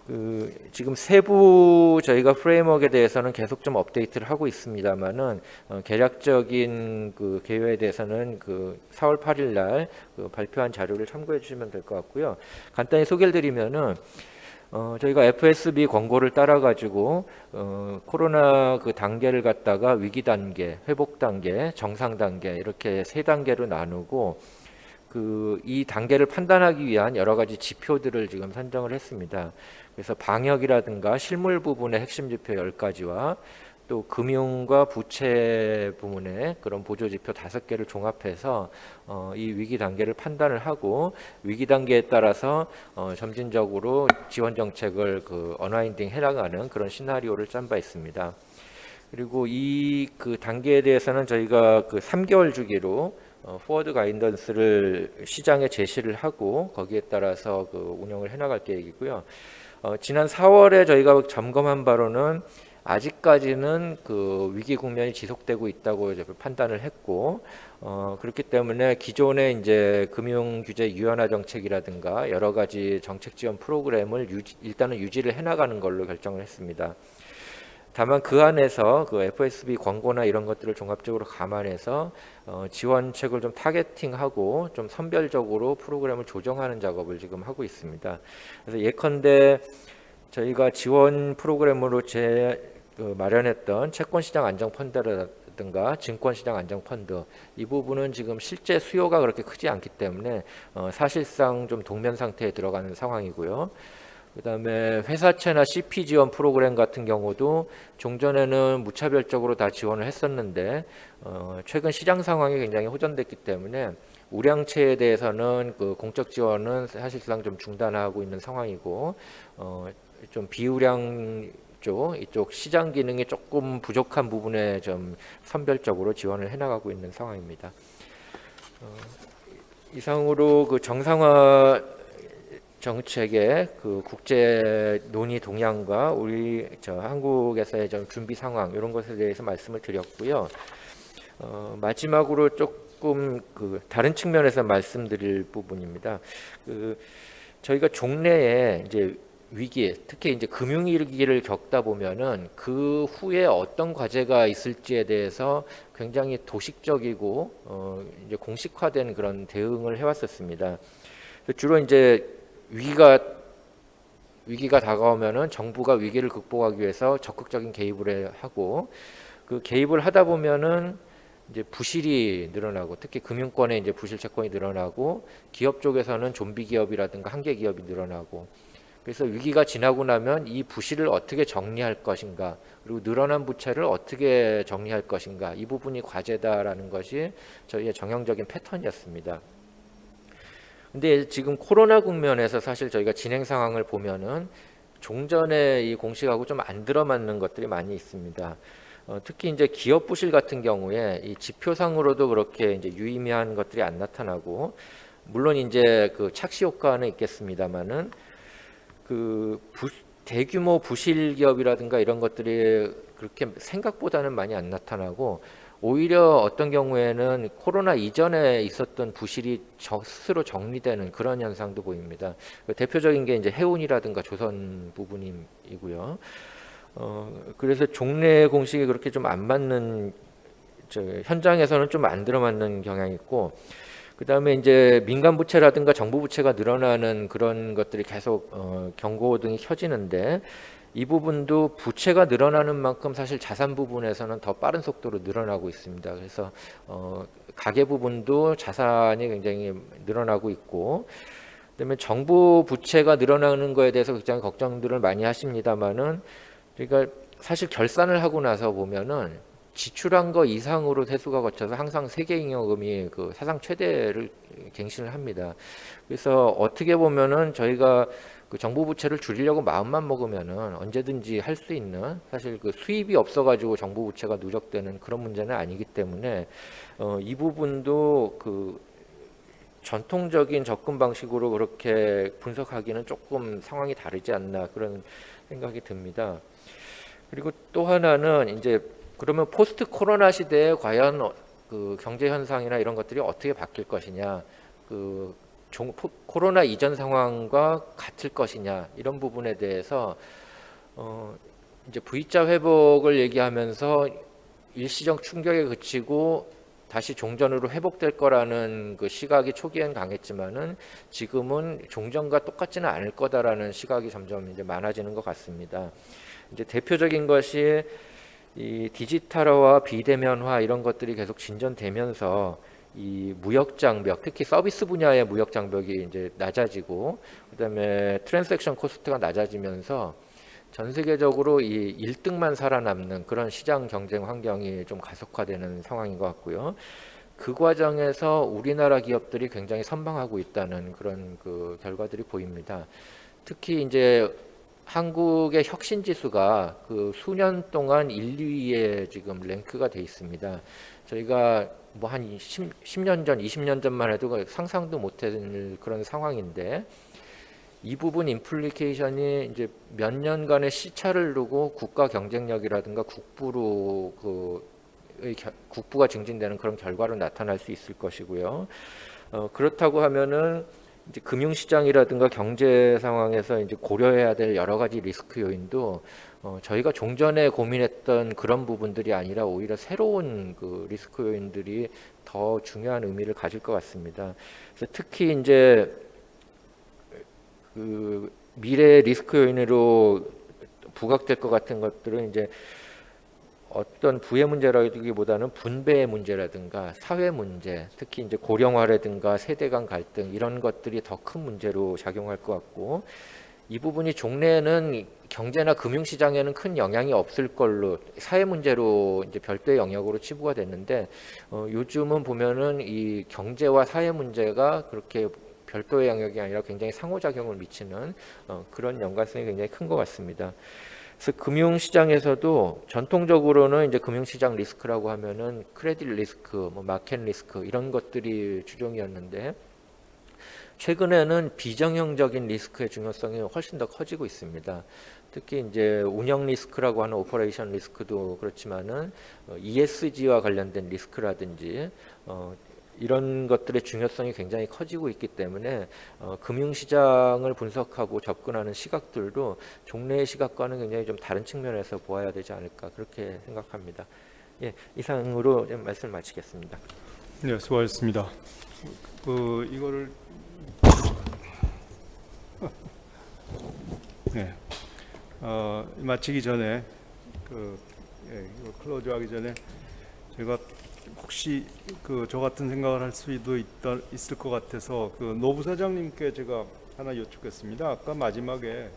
그 지금 세부 저희가 프레임워크에 대해서는 계속 좀 업데이트를 하고 있습니다만은 개략적인 그 개요에 대해서는 그 4월 8일 날 그 발표한 자료를 참고해 주시면 될 것 같고요. 간단히 소개를 드리면은 저희가 FSB 권고를 따라 가지고 코로나 그 단계를 갖다가 위기 단계, 회복 단계, 정상 단계 이렇게 세 단계로 나누고 그 이 단계를 판단하기 위한 여러 가지 지표들을 지금 선정을 했습니다. 그래서 방역이라든가 실물 부분의 핵심 지표 10가지와 또 금융과 부채 부문의 그런 보조 지표 5개를 종합해서 이 위기 단계를 판단을 하고 위기 단계에 따라서 점진적으로 지원 정책을 그 언와인딩 해나가는 그런 시나리오를 짠 바 있습니다. 그리고 이 그 단계에 대해서는 저희가 그 3개월 주기로 포워드 가이던스를 시장에 제시를 하고 거기에 따라서 그 운영을 해나갈 계획이고요. 지난 4월에 저희가 점검한 바로는 아직까지는 그 위기 국면이 지속되고 있다고 이제 판단을 했고 그렇기 때문에 기존의 이제 금융 규제 유연화 정책이라든가 여러 가지 정책 지원 프로그램을 일단은 유지를 해나가는 걸로 결정을 했습니다. 다만 그 안에서 그 FSB 권고나 이런 것들을 종합적으로 감안해서 지원책을 좀 타겟팅하고 좀 선별적으로 프로그램을 조정하는 작업을 지금 하고 있습니다. 그래서 예컨대 저희가 지원 프로그램으로 마련했던 채권시장 안정펀드라든가 증권시장 안정펀드 이 부분은 지금 실제 수요가 그렇게 크지 않기 때문에 사실상 좀 동면 상태에 들어가는 상황이고요. 그다음에 회사채나 CP 지원 프로그램 같은 경우도 종전에는 무차별적으로 다 지원을 했었는데 최근 시장 상황이 굉장히 호전됐기 때문에 우량채에 대해서는 그 공적 지원은 사실상 좀 중단하고 있는 상황이고 좀 비우량 이쪽 시장 기능이 조금 부족한 부분에 좀 선별적으로 지원을 해나가고 있는 상황입니다. 이상으로 그 정상화 정책의 그 국제 논의 동향과 우리 한국에서의 좀 준비 상황 이런 것에 대해서 말씀을 드렸고요. 마지막으로 조금 그 다른 측면에서 말씀드릴 부분입니다. 저희가 종래에 이제 위기, 특히 이제 금융위기를 겪다 보면은 그 후에 어떤 과제가 있을지에 대해서 굉장히 도식적이고 이제 공식화된 그런 대응을 해왔었습니다. 주로 이제 위기가 다가오면은 정부가 위기를 극복하기 위해서 적극적인 개입을 하고 그 개입을 하다 보면은 이제 부실이 늘어나고 특히 금융권의 이제 부실 채권이 늘어나고 기업 쪽에서는 좀비 기업이라든가 한계 기업이 늘어나고 그래서 위기가 지나고 나면 이 부실을 어떻게 정리할 것인가 그리고 늘어난 부채를 어떻게 정리할 것인가 이 부분이 과제다라는 것이 저희의 정형적인 패턴이었습니다. 근데 지금 코로나 국면에서 사실 저희가 진행 상황을 보면은 종전에 이 공식하고 좀 안 들어맞는 것들이 많이 있습니다. 특히 이제 기업 부실 같은 경우에 이 지표상으로도 그렇게 이제 유의미한 것들이 안 나타나고 물론 이제 그 착시 효과는 있겠습니다만은 대규모 부실 기업이라든가 이런 것들이 그렇게 생각보다는 많이 안 나타나고 오히려 어떤 경우에는 코로나 이전에 있었던 부실이 스스로 정리되는 그런 현상도 보입니다. 대표적인 게 이제 해운이라든가 조선 부분이고요. 그래서 종래 공식이 그렇게 좀 안 맞는 현장에서는 좀 안 들어맞는 경향이 있고 그다음에 이제 민간 부채라든가 정부 부채가 늘어나는 그런 것들이 계속 경고등이 켜지는데 이 부분도 부채가 늘어나는 만큼 사실 자산 부분에서는 더 빠른 속도로 늘어나고 있습니다. 그래서 가계 부분도 자산이 굉장히 늘어나고 있고 그다음에 정부 부채가 늘어나는 거에 대해서 굉장히 걱정들을 많이 하십니다만은 그러니까 사실 결산을 하고 나서 보면은 지출한 거 이상으로 세수가 거쳐서 항상 세계잉여금이 그 사상 최대를 갱신을 합니다. 그래서 어떻게 보면은 저희가 그 정부 부채를 줄이려고 마음만 먹으면은 언제든지 할 수 있는 사실 그 수입이 없어가지고 정부 부채가 누적되는 그런 문제는 아니기 때문에 이 부분도 그 전통적인 접근 방식으로 그렇게 분석하기는 조금 상황이 다르지 않나 그런 생각이 듭니다. 그리고 또 하나는 이제 그러면 포스트 코로나 시대에 과연 그 경제 현상이나 이런 것들이 어떻게 바뀔 것이냐, 코로나 이전 상황과 같을 것이냐 이런 부분에 대해서 이제 V자 회복을 얘기하면서 일시적 충격에 그치고 다시 종전으로 회복될 거라는 그 시각이 초기엔 강했지만은 지금은 종전과 똑같지는 않을 거다라는 시각이 점점 이제 많아지는 것 같습니다. 이제 대표적인 것이 이 디지털화와 비대면화 이런 것들이 계속 진전되면서 이 무역 장벽, 특히 서비스 분야의 무역 장벽이 이제 낮아지고 그다음에 트랜잭션 코스트가 낮아지면서 전 세계적으로 이 1등만 살아남는 그런 시장 경쟁 환경이 좀 가속화되는 상황인 것 같고요. 그 과정에서 우리나라 기업들이 굉장히 선방하고 있다는 그런 그 결과들이 보입니다. 특히 이제 한국의 혁신 지수가 그 수년 동안 1, 2위에 지금 랭크가 돼 있습니다. 저희가 뭐 한 10년 전, 20년 전만 해도 상상도 못했는 그런 상황인데 이 부분 인플리케이션이 이제 몇 년간의 시차를 두고 국가 경쟁력이라든가 국부가 증진되는 그런 결과로 나타날 수 있을 것이고요. 그렇다고 하면은 이제 금융시장이라든가 경제 상황에서 이제 고려해야 될 여러 가지 리스크 요인도 저희가 종전에 고민했던 그런 부분들이 아니라 오히려 새로운 그 리스크 요인들이 더 중요한 의미를 가질 것 같습니다. 그래서 특히 이제 그 미래 리스크 요인으로 부각될 것 같은 것들은 이제 어떤 부의 문제라기보다는 분배의 문제라든가 사회 문제, 특히 이제 고령화라든가 세대 간 갈등 이런 것들이 더 큰 문제로 작용할 것 같고 이 부분이 종래에는 경제나 금융시장에는 큰 영향이 없을 걸로 사회 문제로 이제 별도의 영역으로 치부가 됐는데 요즘은 보면은 이 경제와 사회 문제가 그렇게 별도의 영역이 아니라 굉장히 상호작용을 미치는 그런 연관성이 굉장히 큰 것 같습니다. 그래서 금융시장에서도 전통적으로는 이제 금융시장 리스크라고 하면은 크레딧 리스크, 뭐 마켓 리스크 이런 것들이 주종이었는데 최근에는 비정형적인 리스크의 중요성이 훨씬 더 커지고 있습니다. 특히 이제 운영 리스크라고 하는 오퍼레이션 리스크도 그렇지만은 ESG와 관련된 리스크라든지 이런 것들의 중요성이 굉장히 커지고 있기 때문에 금융시장을 분석하고 접근하는 시각들도 종래의 시각과는 굉장히 좀 다른 측면에서 보아야 되지 않을까 그렇게 생각합니다. 예, 이상으로 좀 말씀 마치겠습니다. 네, 수고하셨습니다. 이거를 네, 마치기 전에 이거 클로즈하기 전에 제가 혹시 저 같은 생각을 할 수도 있을 것 같아서 노 부사장님께 제가 하나 여쭙겠습니다. 아까 마지막에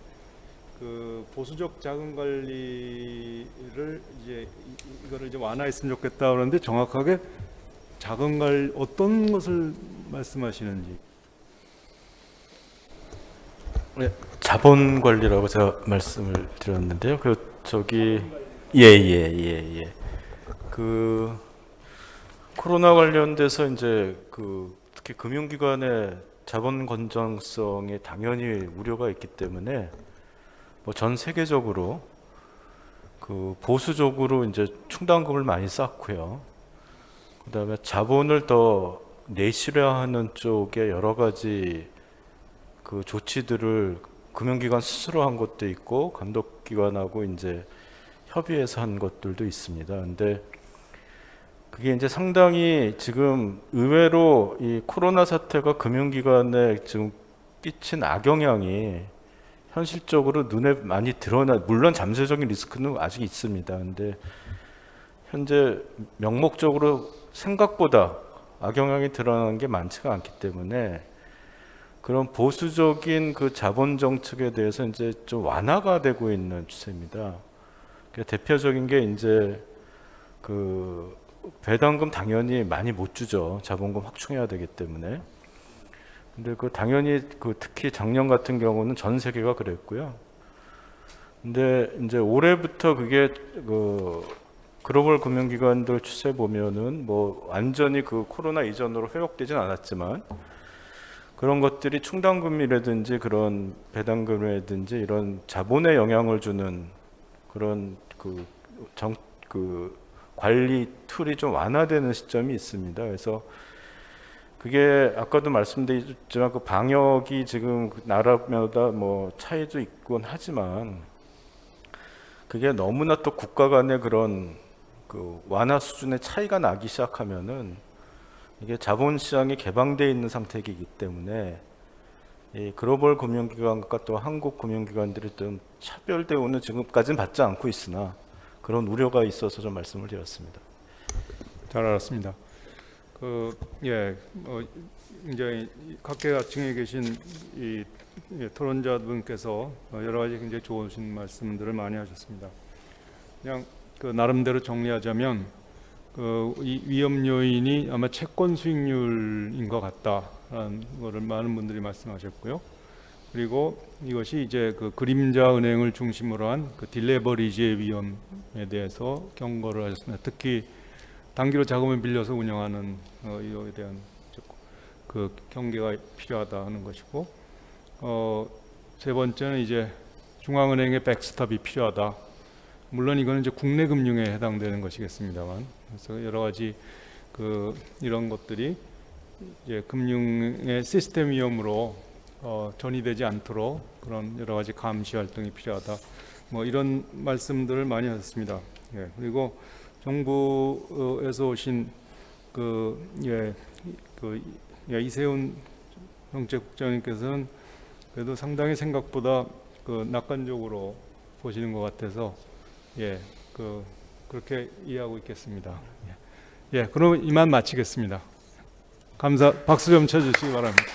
보수적 자금 관리를 이거를 이제 완화했으면 좋겠다 그러는데 정확하게 자금 관리 어떤 것을 말씀하시는지. 네, 자본 관리라고 제가 말씀을 드렸는데요. 예. 코로나 관련돼서 이제 특히 금융기관의 자본 건전성에 당연히 우려가 있기 때문에 뭐 전 세계적으로 보수적으로 이제 충당금을 많이 쌓고요. 그다음에 자본을 더 내실화하는 쪽에 여러 가지 조치들을 금융기관 스스로 한 것도 있고 감독기관하고 이제 협의해서 한 것들도 있습니다. 근데 그게 이제 상당히 지금 의외로 이 코로나 사태가 금융기관에 지금 끼친 악영향이 현실적으로 눈에 많이 물론 잠재적인 리스크는 아직 있습니다. 근데 현재 명목적으로 생각보다 악영향이 드러나는 게 많지가 않기 때문에 그런 보수적인 자본 정책에 대해서 이제 좀 완화가 되고 있는 추세입니다. 대표적인 게 이제 배당금 당연히 많이 못 주죠. 자본금 확충해야 되기 때문에. 근데 당연히 특히 작년 같은 경우는 전 세계가 그랬고요. 근데 이제 올해부터 그게 글로벌 금융기관들 추세 보면은 뭐 완전히 코로나 이전으로 회복되진 않았지만 그런 것들이 충당금이라든지 그런 배당금이라든지 이런 자본에 영향을 주는 그런 관리 툴이 좀 완화되는 시점이 있습니다. 그래서 그게 아까도 말씀드렸지만 방역이 지금 나라마다 뭐 차이도 있곤 하지만 그게 너무나 또 국가 간의 그런 완화 수준의 차이가 나기 시작하면은 이게 자본시장이 개방되어 있는 상태이기 때문에 이 글로벌 금융기관과 또 한국 금융기관들이 좀 차별 대우는 지금까지는 받지 않고 있으나 그런 우려가 있어서 좀 말씀을 드렸습니다. 잘 알았습니다. 이제 각계각층에 계신 이 토론자분께서 여러 가지 굉장히 좋으신 말씀들을 많이 하셨습니다. 그냥 나름대로 정리하자면 이 위험 요인이 아마 채권 수익률인 것 같다라는 것을 많은 분들이 말씀하셨고요. 그리고 이것이 이제 그림자 은행을 중심으로 한 딜레버리지의 위험에 대해서 경고를 하셨습니다. 특히 단기로 자금을 빌려서 운영하는 이에 대한 경계가 필요하다 하는 것이고, 세 번째는 이제 중앙은행의 백스톱이 필요하다. 물론 이거는 이제 국내 금융에 해당되는 것이겠습니다만, 그래서 여러 가지 이런 것들이 이제 금융의 시스템 위험으로 전이되지 않도록 그런 여러 가지 감시 활동이 필요하다. 뭐 이런 말씀들을 많이 하셨습니다. 그리고 정부에서 오신 이세훈 정책국장님께서는 그래도 상당히 생각보다 낙관적으로 보시는 것 같아서 그렇게 이해하고 있겠습니다. 그럼 이만 마치겠습니다. 박수 좀 쳐주시기 바랍니다.